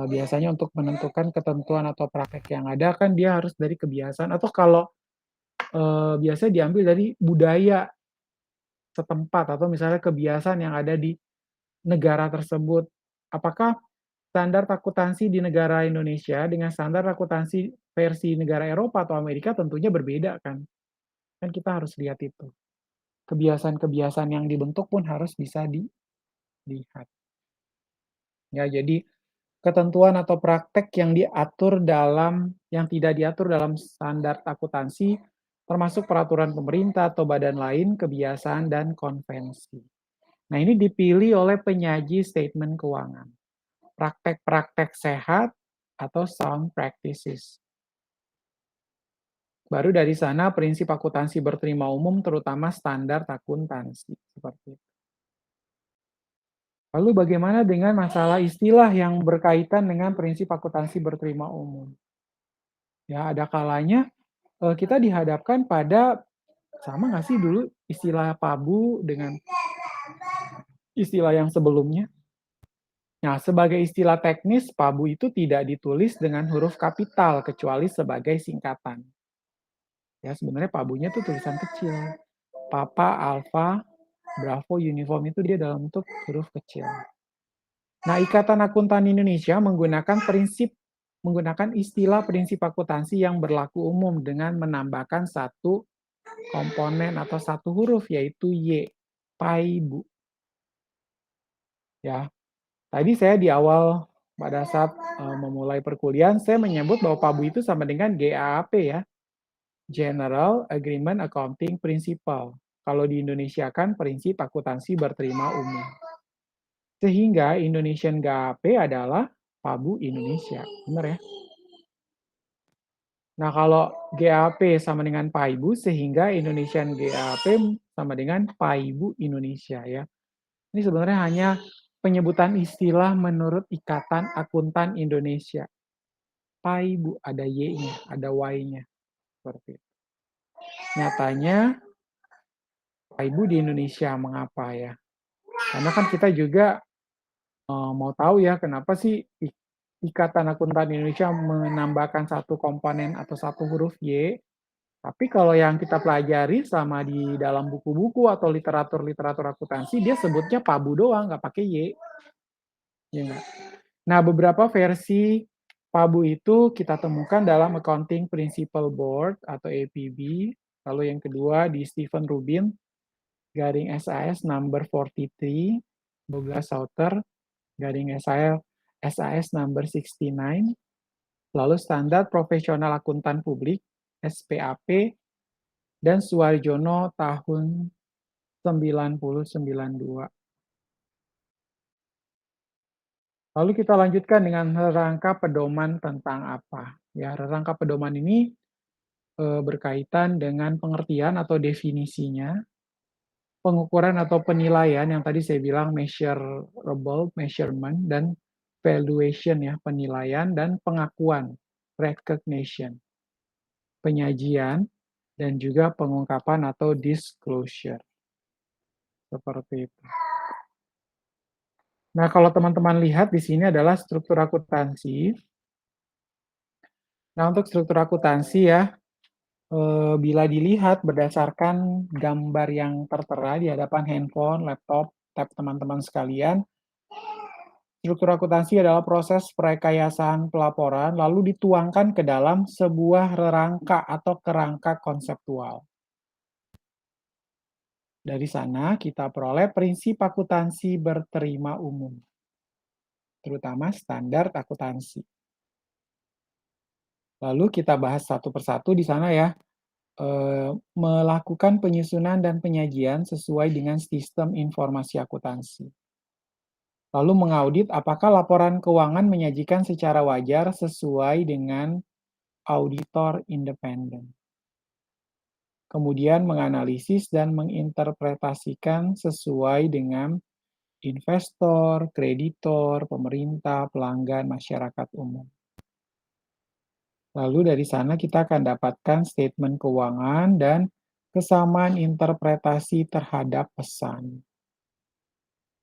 biasanya untuk menentukan ketentuan atau praktek yang ada kan dia harus dari kebiasaan atau kalau biasa diambil dari budaya setempat atau misalnya kebiasaan yang ada di negara tersebut. Apakah standar akuntansi di negara Indonesia dengan standar akuntansi versi negara Eropa atau Amerika tentunya berbeda kan? Kan kita harus lihat itu. Kebiasaan-kebiasaan yang dibentuk pun harus bisa dilihat. Ya, jadi ketentuan atau praktek yang tidak diatur dalam standar akuntansi termasuk peraturan pemerintah atau badan lain, kebiasaan dan konvensi. Nah, ini dipilih oleh penyaji statement keuangan. Praktek-praktek sehat atau sound practices. Baru dari sana prinsip akuntansi berterima umum terutama standar akuntansi. Seperti itu. Lalu bagaimana dengan masalah istilah yang berkaitan dengan prinsip akuntansi berterima umum? Ya, ada kalanya kita dihadapkan pada sama nggak sih dulu istilah PABU dengan istilah yang sebelumnya? Nah, sebagai istilah teknis, PABU itu tidak ditulis dengan huruf kapital kecuali sebagai singkatan. Ya, sebenarnya PABU-nya itu tulisan kecil. Papa, Alpha, Bravo, Uniform itu dia dalam bentuk huruf kecil. Nah, Ikatan Akuntan Indonesia menggunakan istilah prinsip akuntansi yang berlaku umum dengan menambahkan satu komponen atau satu huruf yaitu Y, PAIBU. Ya, tadi saya di awal pada saat memulai perkuliahan saya menyebut bahwa PABU itu sama dengan GAAP ya, General Agreement Accounting Principle. Kalau di Indonesia kan prinsip akuntansi berterima umum. Sehingga Indonesian GAAP adalah PABU Indonesia. Benar ya? Nah, kalau GAP sama dengan PAIBU, sehingga Indonesian GAP sama dengan PAIBU Indonesia ya. Ini sebenarnya hanya penyebutan istilah menurut Ikatan Akuntan Indonesia. PAIBU, ada Y-nya, ada Y-nya. Seperti itu. Nyatanya, PAIBU di Indonesia, mengapa ya? Karena kan kita juga mau tahu ya, kenapa sih Ikatan Akuntan Indonesia menambahkan satu komponen atau satu huruf Y, tapi kalau yang kita pelajari sama di dalam buku-buku atau literatur-literatur akuntansi, dia sebutnya PABU doang, nggak pakai Y. Ya nggak? Nah, beberapa versi PABU itu kita temukan dalam Accounting Principle Board atau APB. Lalu yang kedua di Stephen Rubin, garing SAS number 43, Douglas Sauter, garing SAS number 69, lalu Standar Profesional Akuntan Publik, SPAP, dan Suarjono tahun 9092. Lalu kita lanjutkan dengan rangka pedoman tentang apa. Ya, rangka pedoman ini berkaitan dengan pengertian atau definisinya, pengukuran atau penilaian yang tadi saya bilang measurable, measurement, dan evaluation ya, penilaian dan pengakuan, recognition, penyajian, dan juga pengungkapan atau disclosure, seperti itu. Nah, kalau teman-teman lihat di sini adalah struktur akuntansi. Nah, untuk struktur akuntansi ya, bila dilihat berdasarkan gambar yang tertera di hadapan handphone, laptop, tab teman-teman sekalian, struktur akuntansi adalah proses perekayasaan pelaporan lalu dituangkan ke dalam sebuah rangka atau kerangka konseptual. Dari sana kita peroleh prinsip akuntansi berterima umum, terutama standar akuntansi. Lalu kita bahas satu persatu di sana ya, melakukan penyusunan dan penyajian sesuai dengan sistem informasi akuntansi. Lalu mengaudit apakah laporan keuangan menyajikan secara wajar sesuai dengan auditor independen. Kemudian menganalisis dan menginterpretasikan sesuai dengan investor, kreditor, pemerintah, pelanggan, masyarakat umum. Lalu dari sana kita akan dapatkan statement keuangan dan kesamaan interpretasi terhadap pesan.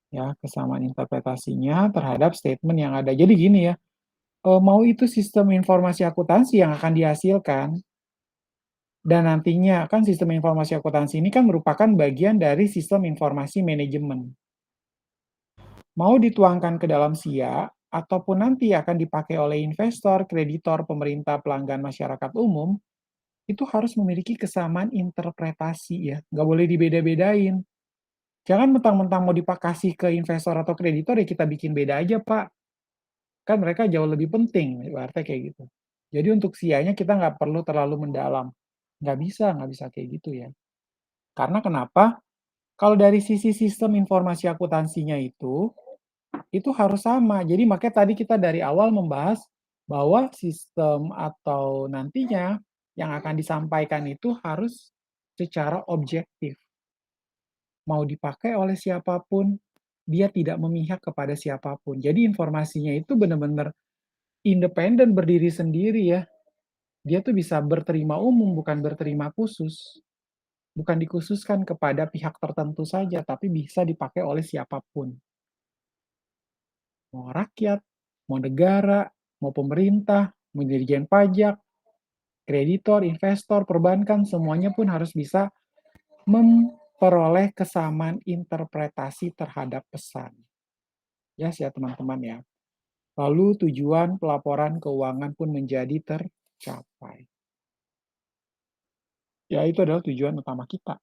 Ya, kesamaan interpretasinya terhadap statement yang ada. Jadi gini ya, mau itu sistem informasi akuntansi yang akan dihasilkan, dan nantinya kan sistem informasi akuntansi ini kan merupakan bagian dari sistem informasi manajemen. Mau dituangkan ke dalam SIA, ataupun nanti akan dipakai oleh investor, kreditor, pemerintah, pelanggan, masyarakat umum, itu harus memiliki kesamaan interpretasi ya, nggak boleh dibeda-bedain. Jangan mentang-mentang mau dipakasih ke investor atau kreditor ya kita bikin beda aja, Pak. Kan mereka jauh lebih penting, ibaratnya kayak gitu. Jadi untuk SIA-nya kita nggak perlu terlalu mendalam. Nggak bisa kayak gitu ya. Karena kenapa? Kalau dari sisi sistem informasi akuntansinya itu harus sama. Jadi makanya tadi kita dari awal membahas bahwa sistem atau nantinya yang akan disampaikan itu harus secara objektif. Mau dipakai oleh siapapun, dia tidak memihak kepada siapapun. Jadi informasinya itu benar-benar independen, berdiri sendiri ya. Dia tuh bisa berterima umum, bukan berterima khusus. Bukan dikhususkan kepada pihak tertentu saja, tapi bisa dipakai oleh siapapun. Mau rakyat, mau negara, mau pemerintah, mau dirjen pajak, kreditor, investor, perbankan, semuanya pun harus bisa memperoleh kesamaan interpretasi terhadap pesan. Ya, teman-teman ya. Lalu tujuan pelaporan keuangan pun menjadi tercapai. Ya, itu adalah tujuan utama kita.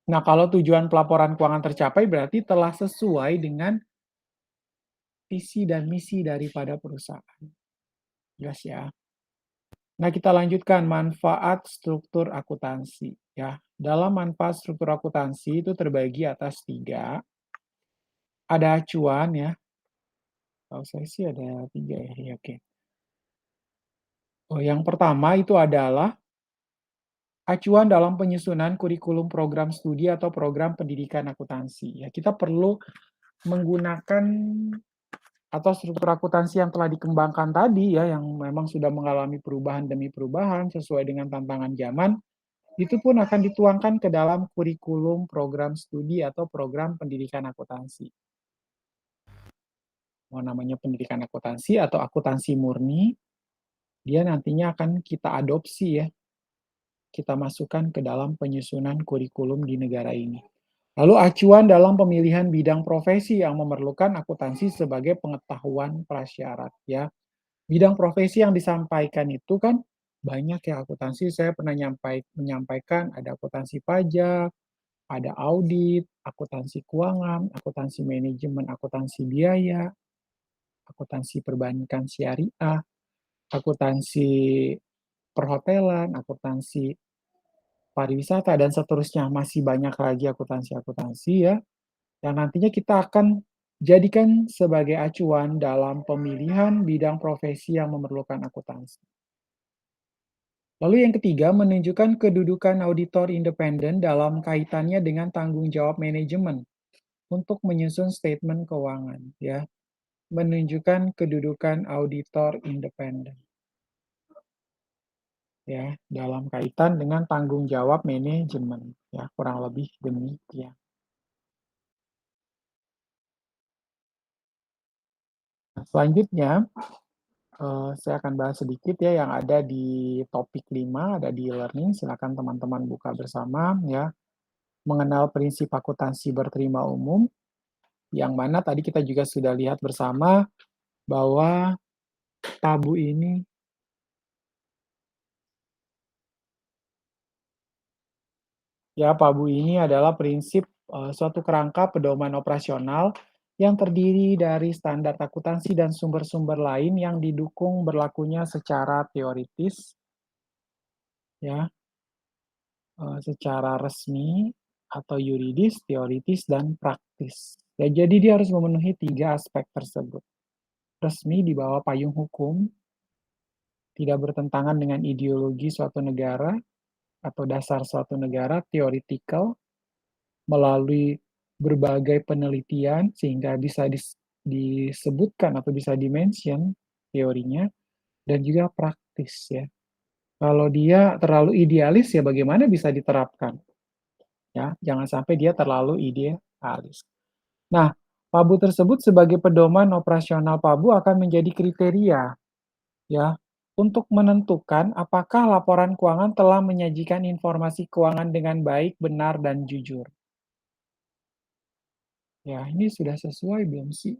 Nah, kalau tujuan pelaporan keuangan tercapai berarti telah sesuai dengan visi dan misi daripada perusahaan. Jelas ya. Nah, kita lanjutkan manfaat struktur akuntansi. Ya, dalam manfaat struktur akuntansi itu terbagi atas 3. Ada acuan ya. Kalau saya sih ada 3 ya. Ya, oke. Oh, yang pertama itu adalah acuan dalam penyusunan kurikulum program studi atau program pendidikan akuntansi. Ya, kita perlu menggunakan atau struktur akuntansi yang telah dikembangkan tadi ya, yang memang sudah mengalami perubahan demi perubahan sesuai dengan tantangan zaman, itu pun akan dituangkan ke dalam kurikulum program studi atau program pendidikan akuntansi. Mau namanya pendidikan akuntansi atau akuntansi murni, dia nantinya akan kita adopsi ya, kita masukkan ke dalam penyusunan kurikulum di negara ini. Lalu acuan dalam pemilihan bidang profesi yang memerlukan akuntansi sebagai pengetahuan prasyarat ya. Bidang profesi yang disampaikan itu kan banyak ya akuntansi, saya pernah menyampaikan ada akuntansi pajak, ada audit, akuntansi keuangan, akuntansi manajemen, akuntansi biaya, akuntansi perbankan syariah, akuntansi perhotelan, akuntansi pariwisata, dan seterusnya. Masih banyak lagi akuntansi-akuntansi ya, yang nantinya kita akan jadikan sebagai acuan dalam pemilihan bidang profesi yang memerlukan akuntansi. Lalu yang ketiga, menunjukkan kedudukan auditor independen dalam kaitannya dengan tanggung jawab manajemen untuk menyusun statement keuangan, ya. menunjukkan kedudukan auditor independen, ya, dalam kaitan dengan tanggung jawab manajemen, ya, kurang lebih demikian. Nah, selanjutnya, saya akan bahas sedikit ya yang ada di topik 5 ada di e-learning, silakan teman-teman buka bersama ya, mengenal prinsip akuntansi berterima umum, yang mana tadi kita juga sudah lihat bersama bahwa tabu ini ya, PABU ini adalah prinsip, suatu kerangka pedoman operasional yang terdiri dari standar akuntansi dan sumber-sumber lain yang didukung berlakunya secara teoritis, ya, secara resmi atau yuridis, teoritis, dan praktis. Ya, jadi dia harus memenuhi 3 aspek tersebut. Resmi di bawah payung hukum, tidak bertentangan dengan ideologi suatu negara atau dasar suatu negara, theoretical, melalui berbagai penelitian sehingga bisa disebutkan atau bisa dimention teorinya, dan juga praktis ya. Kalau dia terlalu idealis ya bagaimana bisa diterapkan ya, jangan sampai dia terlalu idealis. Nah, PABU tersebut sebagai pedoman operasional PABU akan menjadi kriteria ya untuk menentukan apakah laporan keuangan telah menyajikan informasi keuangan dengan baik, benar, dan jujur. Ya, ini sudah sesuai belum sih?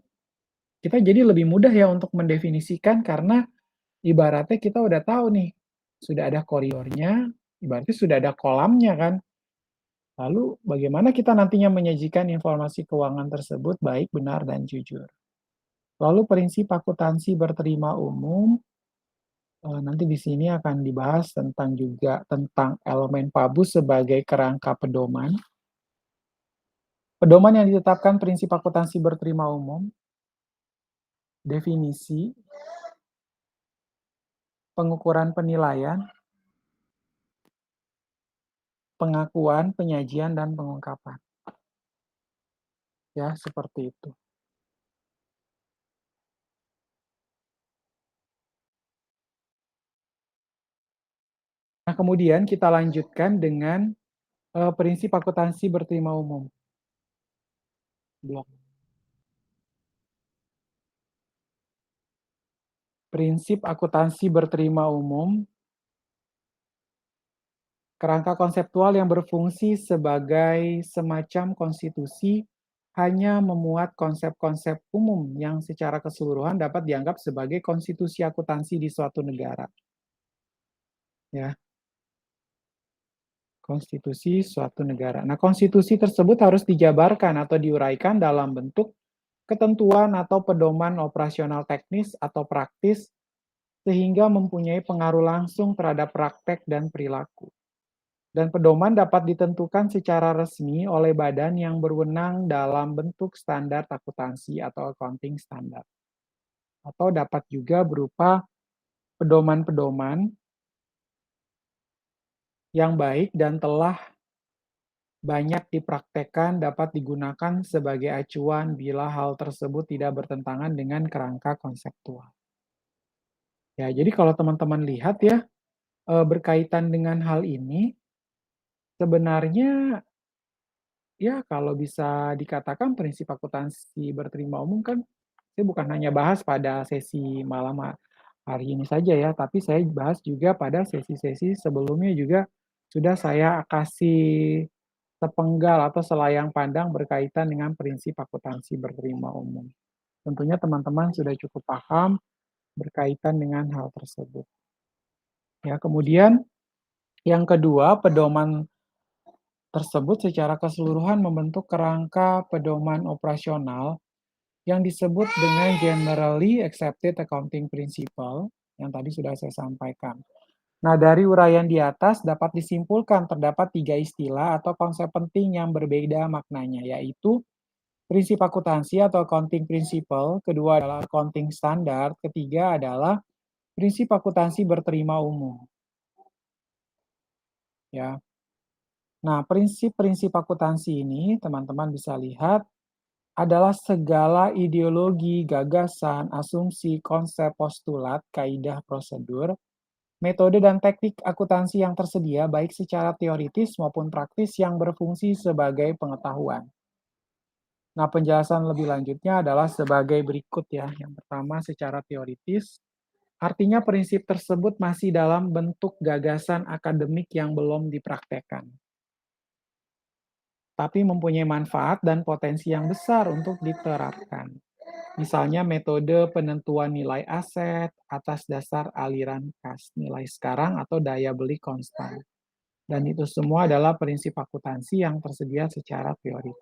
Kita jadi lebih mudah ya untuk mendefinisikan karena ibaratnya kita udah tahu nih, sudah ada koridornya, ibaratnya sudah ada kolamnya kan. Lalu bagaimana kita nantinya menyajikan informasi keuangan tersebut baik, benar, dan jujur. Lalu prinsip akuntansi berterima umum, nanti di sini akan dibahas tentang juga tentang elemen PABU sebagai kerangka pedoman. Pedoman yang ditetapkan prinsip akuntansi berterima umum, definisi, pengukuran penilaian, pengakuan, penyajian, dan pengungkapan. Ya, seperti itu. Nah, kemudian kita lanjutkan dengan prinsip akuntansi berterima umum. Blok. Prinsip akuntansi berterima umum, kerangka konseptual yang berfungsi sebagai semacam konstitusi, hanya memuat konsep-konsep umum yang secara keseluruhan dapat dianggap sebagai konstitusi akuntansi di suatu negara. Ya, konstitusi suatu negara. Nah, konstitusi tersebut harus dijabarkan atau diuraikan dalam bentuk ketentuan atau pedoman operasional teknis atau praktis sehingga mempunyai pengaruh langsung terhadap praktek dan perilaku. Dan pedoman dapat ditentukan secara resmi oleh badan yang berwenang dalam bentuk standar akuntansi atau accounting standard. Atau dapat juga berupa pedoman-pedoman yang baik dan telah banyak dipraktekkan dapat digunakan sebagai acuan bila hal tersebut tidak bertentangan dengan kerangka konseptual. Ya, jadi kalau teman-teman lihat ya, berkaitan dengan hal ini, sebenarnya ya kalau bisa dikatakan prinsip akuntansi berterima umum kan, saya bukan hanya bahas pada sesi malam hari ini saja ya, tapi saya bahas juga pada sesi-sesi sebelumnya juga sudah saya kasih sepenggal atau selayang pandang berkaitan dengan prinsip akuntansi berterima umum. Tentunya teman-teman sudah cukup paham berkaitan dengan hal tersebut. Ya, kemudian yang kedua, pedoman tersebut secara keseluruhan membentuk kerangka pedoman operasional yang disebut dengan Generally Accepted Accounting Principle yang tadi sudah saya sampaikan. Nah, dari uraian di atas dapat disimpulkan terdapat 3 istilah atau konsep penting yang berbeda maknanya, yaitu prinsip akuntansi atau accounting principle, kedua adalah accounting standard, ketiga adalah prinsip akuntansi berterima umum. Ya. Nah, prinsip-prinsip akuntansi ini teman-teman bisa lihat adalah segala ideologi, gagasan, asumsi, konsep, postulat, kaidah, prosedur, metode dan teknik akuntansi yang tersedia baik secara teoritis maupun praktis yang berfungsi sebagai pengetahuan. Nah, penjelasan lebih lanjutnya adalah sebagai berikut ya. Yang pertama secara teoritis, artinya prinsip tersebut masih dalam bentuk gagasan akademik yang belum dipraktekkan, tapi mempunyai manfaat dan potensi yang besar untuk diterapkan. Misalnya metode penentuan nilai aset atas dasar aliran kas, nilai sekarang atau daya beli konstan. Dan itu semua adalah prinsip akuntansi yang tersedia secara teori.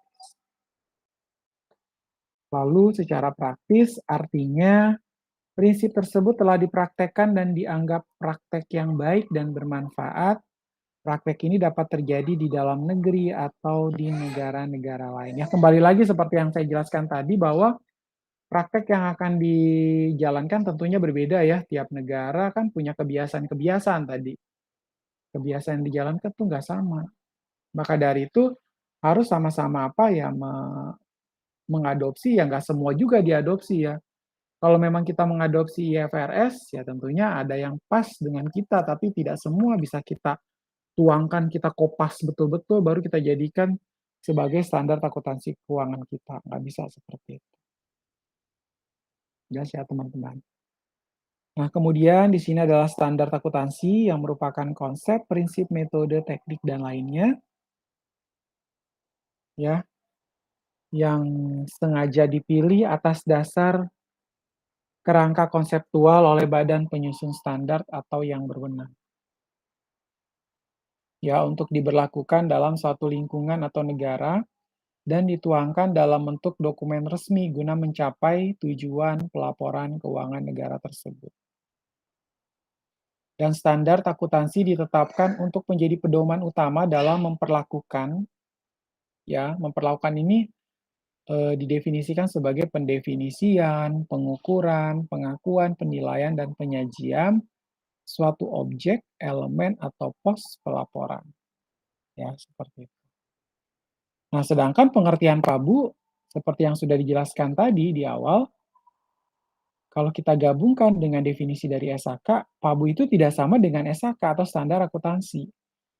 Lalu secara praktis artinya prinsip tersebut telah dipraktekkan dan dianggap praktek yang baik dan bermanfaat. Praktek ini dapat terjadi di dalam negeri atau di negara-negara lain. Ya, kembali lagi seperti yang saya jelaskan tadi bahwa praktek yang akan dijalankan tentunya berbeda ya. Tiap negara kan punya kebiasaan-kebiasaan tadi. Kebiasaan yang dijalankan tuh nggak sama. Maka dari itu harus sama-sama apa ya mengadopsi ya nggak semua juga diadopsi ya. Kalau memang kita mengadopsi IFRS ya tentunya ada yang pas dengan kita tapi tidak semua bisa kita tuangkan, kita kopas betul-betul baru kita jadikan sebagai standar akuntansi keuangan kita. Nggak bisa seperti itu. Jelas ya teman-teman. Nah, kemudian di sini adalah standar akuntansi yang merupakan konsep, prinsip, metode, teknik, dan lainnya, ya, yang sengaja dipilih atas dasar kerangka konseptual oleh badan penyusun standar atau yang berwenang. Ya, untuk diberlakukan dalam suatu lingkungan atau negara dan dituangkan dalam bentuk dokumen resmi guna mencapai tujuan pelaporan keuangan negara tersebut. Dan standar akuntansi ditetapkan untuk menjadi pedoman utama dalam memperlakukan, ya, memperlakukan ini didefinisikan sebagai pendefinisian, pengukuran, pengakuan, penilaian, dan penyajian suatu objek, elemen, atau pos pelaporan. Ya, seperti itu. Nah, sedangkan pengertian PABU, seperti yang sudah dijelaskan tadi di awal, kalau kita gabungkan dengan definisi dari SAK, PABU itu tidak sama dengan SAK atau standar akuntansi.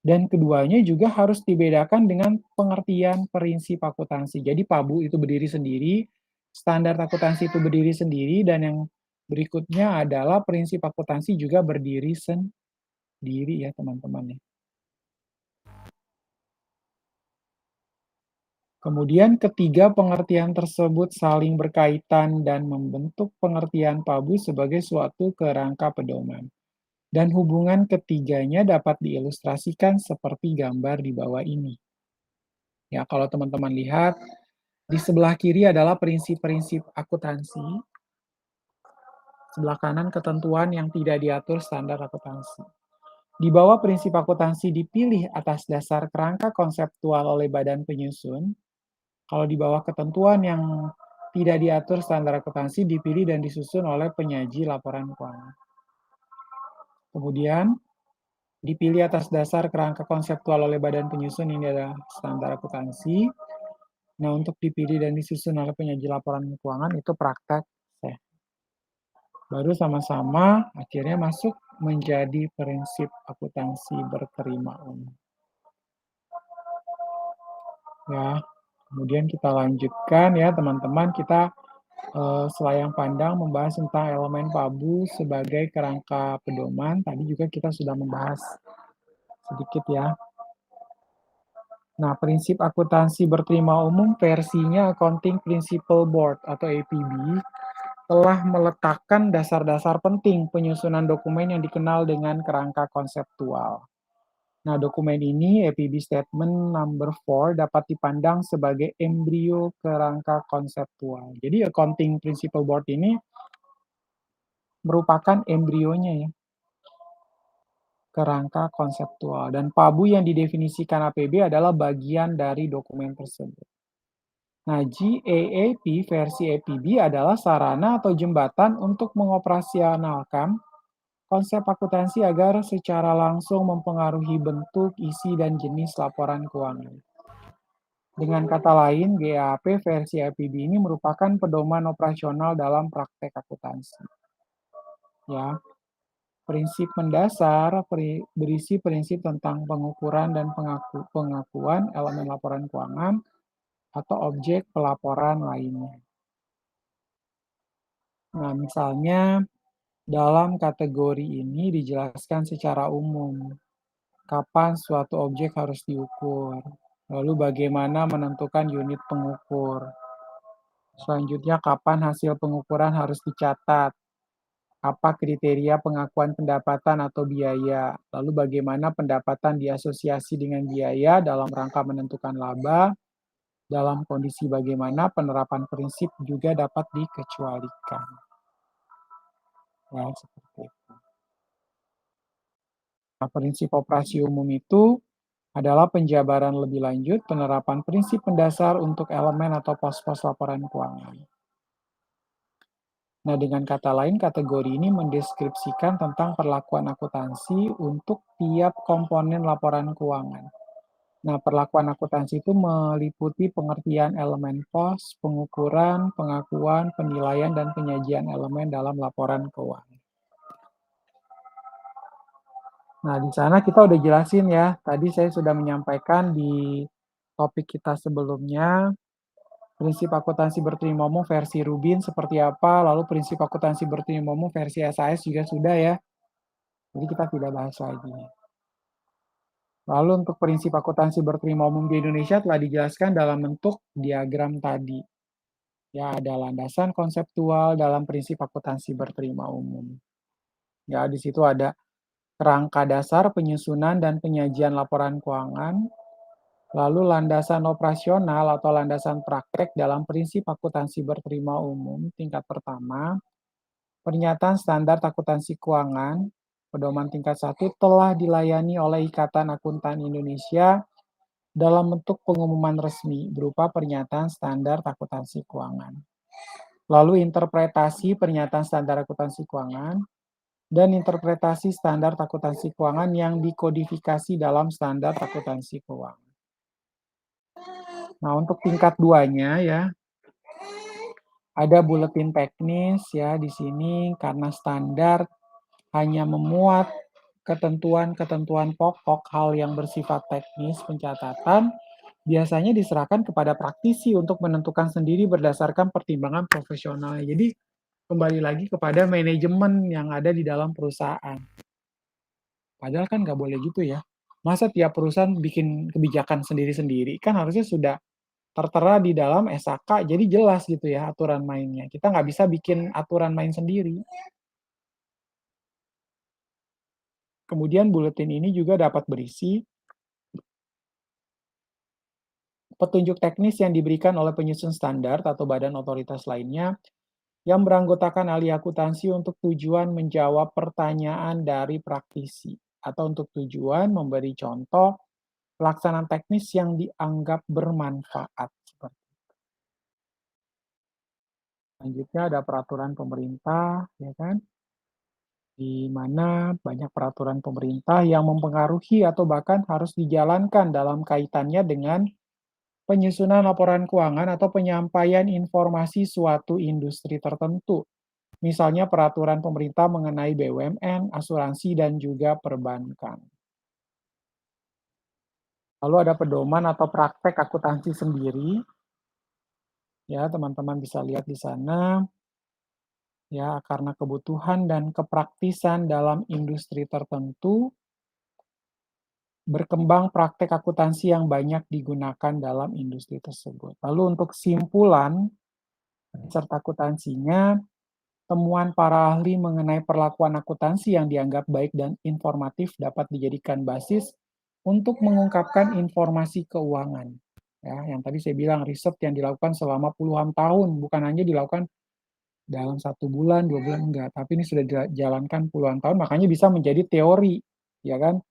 Dan keduanya juga harus dibedakan dengan pengertian prinsip akuntansi. Jadi PABU itu berdiri sendiri, standar akuntansi itu berdiri sendiri, dan yang berikutnya adalah prinsip akuntansi juga berdiri sendiri ya teman-teman ya. Kemudian ketiga pengertian tersebut saling berkaitan dan membentuk pengertian PABU sebagai suatu kerangka pedoman. Dan hubungan ketiganya dapat diilustrasikan seperti gambar di bawah ini. Ya, kalau teman-teman lihat, di sebelah kiri adalah prinsip-prinsip akuntansi, sebelah kanan ketentuan yang tidak diatur standar akuntansi. Di bawah prinsip akuntansi dipilih atas dasar kerangka konseptual oleh badan penyusun. Kalau di bawah ketentuan yang tidak diatur standar akuntansi dipilih dan disusun oleh penyaji laporan keuangan. Kemudian dipilih atas dasar kerangka konseptual oleh badan penyusun ini adalah standar akuntansi. Nah, untuk dipilih dan disusun oleh penyaji laporan keuangan itu praktek. Baru sama-sama akhirnya masuk menjadi prinsip akuntansi berterima umum. Ya, kemudian kita lanjutkan ya teman-teman, kita selayang pandang membahas tentang elemen PABU sebagai kerangka pedoman. Tadi juga kita sudah membahas sedikit ya. Nah, prinsip akuntansi berterima umum versinya Accounting Principle Board atau APB telah meletakkan dasar-dasar penting penyusunan dokumen yang dikenal dengan kerangka konseptual. Nah, dokumen ini, APB Statement Number 4, dapat dipandang sebagai embrio kerangka konseptual. Jadi, Accounting Principle Board ini merupakan embrionya ya, kerangka konseptual. Dan PABU yang didefinisikan APB adalah bagian dari dokumen tersebut. Nah, GAAP versi APB adalah sarana atau jembatan untuk mengoperasionalkan konsep akuntansi agar secara langsung mempengaruhi bentuk, isi, dan jenis laporan keuangan. Dengan kata lain, GAP versi IPB ini merupakan pedoman operasional dalam praktek akuntansi. Ya, prinsip mendasar berisi prinsip tentang pengukuran dan pengakuan elemen laporan keuangan atau objek pelaporan lainnya. Nah, misalnya dalam kategori ini dijelaskan secara umum kapan suatu objek harus diukur, lalu bagaimana menentukan unit pengukur. Selanjutnya, kapan hasil pengukuran harus dicatat, apa kriteria pengakuan pendapatan atau biaya, lalu bagaimana pendapatan diasosiasi dengan biaya dalam rangka menentukan laba, dalam kondisi bagaimana penerapan prinsip juga dapat dikecualikan. Ya, seperti itu. Nah, prinsip operasi umum itu adalah penjabaran lebih lanjut penerapan prinsip mendasar untuk elemen atau pos-pos laporan keuangan. Nah, dengan kata lain, kategori ini mendeskripsikan tentang perlakuan akuntansi untuk tiap komponen laporan keuangan. Nah, perlakuan akuntansi itu meliputi pengertian elemen pos, pengukuran, pengakuan, penilaian, dan penyajian elemen dalam laporan keuangan. Nah, di sana kita udah jelasin ya. Tadi saya sudah menyampaikan di topik kita sebelumnya, prinsip akuntansi berterima umum versi Rubin seperti apa, lalu prinsip akuntansi berterima umum versi SAS juga sudah ya. Jadi kita tidak bahas lagi. Lalu untuk prinsip akuntansi berterima umum di Indonesia telah dijelaskan dalam bentuk diagram tadi. Ya, ada landasan konseptual dalam prinsip akuntansi berterima umum. Ya, di situ ada kerangka dasar penyusunan dan penyajian laporan keuangan, lalu landasan operasional atau landasan praktek dalam prinsip akuntansi berterima umum tingkat pertama, pernyataan standar akuntansi keuangan, pedoman tingkat 1 telah dilayani oleh Ikatan Akuntan Indonesia dalam bentuk pengumuman resmi berupa pernyataan standar akuntansi keuangan. Lalu interpretasi pernyataan standar akuntansi keuangan dan interpretasi standar akuntansi keuangan yang dikodifikasi dalam standar akuntansi keuangan. Nah, untuk tingkat 2-nya ya, ada buletin teknis ya di sini karena standar hanya memuat ketentuan-ketentuan pokok hal yang bersifat teknis pencatatan, biasanya diserahkan kepada praktisi untuk menentukan sendiri berdasarkan pertimbangan profesional. Jadi kembali lagi kepada manajemen yang ada di dalam perusahaan. Padahal kan nggak boleh gitu ya. Masa tiap perusahaan bikin kebijakan sendiri-sendiri? Kan harusnya sudah tertera di dalam SAK, jadi jelas gitu ya aturan mainnya. Kita nggak bisa bikin aturan main sendiri. Kemudian buletin ini juga dapat berisi petunjuk teknis yang diberikan oleh penyusun standar atau badan otoritas lainnya yang beranggotakan ahli akuntansi untuk tujuan menjawab pertanyaan dari praktisi atau untuk tujuan memberi contoh pelaksanaan teknis yang dianggap bermanfaat. Selanjutnya ada peraturan pemerintah, ya kan? Di mana banyak peraturan pemerintah yang mempengaruhi atau bahkan harus dijalankan dalam kaitannya dengan penyusunan laporan keuangan atau penyampaian informasi suatu industri tertentu. Misalnya peraturan pemerintah mengenai BUMN, asuransi, dan juga perbankan. Lalu ada pedoman atau praktek akuntansi sendiri. Ya, teman-teman bisa lihat di sana. Ya, karena kebutuhan dan kepraktisan dalam industri tertentu, berkembang praktek akuntansi yang banyak digunakan dalam industri tersebut. Lalu untuk simpulan serta akuntansinya, temuan para ahli mengenai perlakuan akuntansi yang dianggap baik dan informatif dapat dijadikan basis untuk mengungkapkan informasi keuangan. Ya, yang tadi saya bilang riset yang dilakukan selama puluhan tahun, bukan hanya dilakukan dalam 1 bulan, 2 bulan, enggak. Tapi ini sudah dijalankan puluhan tahun, makanya bisa menjadi teori, ya kan?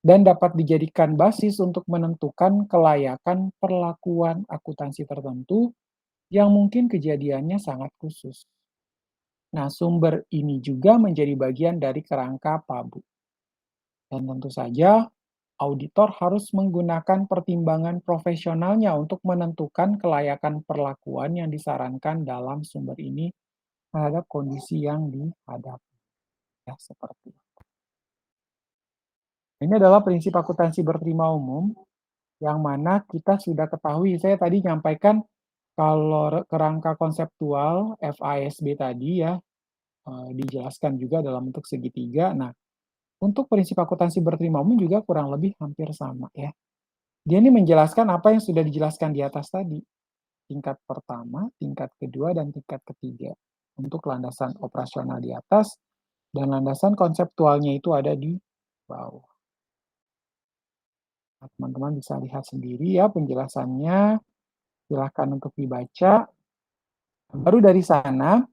Dan dapat dijadikan basis untuk menentukan kelayakan perlakuan akuntansi tertentu yang mungkin kejadiannya sangat khusus. Nah, sumber ini juga menjadi bagian dari kerangka PABU. Dan tentu saja, Auditor harus menggunakan pertimbangan profesionalnya untuk menentukan kelayakan perlakuan yang disarankan dalam sumber ini terhadap kondisi yang dihadapi. Ya, seperti itu. Ini adalah prinsip akuntansi berterima umum yang mana kita sudah ketahui. Saya tadi nyampaikan kalau kerangka konseptual FASB tadi ya, dijelaskan juga dalam bentuk segitiga. Nah, untuk prinsip akuntansi berterima umum juga kurang lebih hampir sama ya. Dia ini menjelaskan apa yang sudah dijelaskan di atas tadi. Tingkat pertama, tingkat kedua, dan tingkat ketiga. Untuk landasan operasional di atas, dan landasan konseptualnya itu ada di bawah. Nah, teman-teman bisa lihat sendiri ya penjelasannya, silahkan untuk dibaca. Baru dari sana,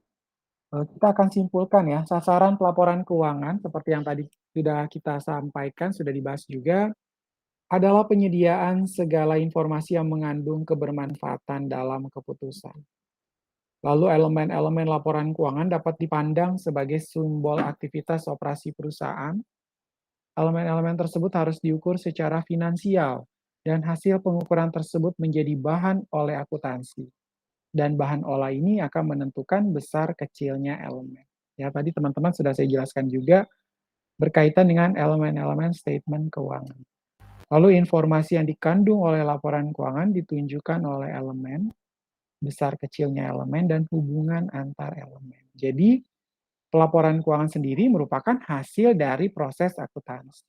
kita akan simpulkan ya, sasaran pelaporan keuangan seperti yang tadi sudah kita sampaikan, sudah dibahas juga, adalah penyediaan segala informasi yang mengandung kebermanfaatan dalam keputusan. Lalu elemen-elemen laporan keuangan dapat dipandang sebagai simbol aktivitas operasi perusahaan. Elemen-elemen tersebut harus diukur secara finansial, dan hasil pengukuran tersebut menjadi bahan oleh akuntansi. Dan bahan olah ini akan menentukan besar kecilnya elemen. Ya, tadi teman-teman sudah saya jelaskan juga berkaitan dengan elemen-elemen statement keuangan. Lalu informasi yang dikandung oleh laporan keuangan ditunjukkan oleh elemen, besar kecilnya elemen, dan hubungan antar elemen. Jadi, pelaporan keuangan sendiri merupakan hasil dari proses akuntansi.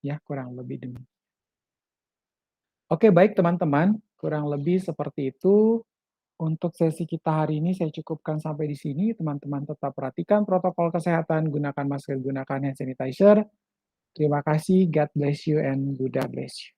Ya, kurang lebih demikian. Oke, baik teman-teman, kurang lebih seperti itu. Untuk sesi kita hari ini saya cukupkan sampai di sini. Teman-teman tetap perhatikan protokol kesehatan, gunakan masker, gunakan hand sanitizer. Terima kasih, God bless you, and Buddha bless you.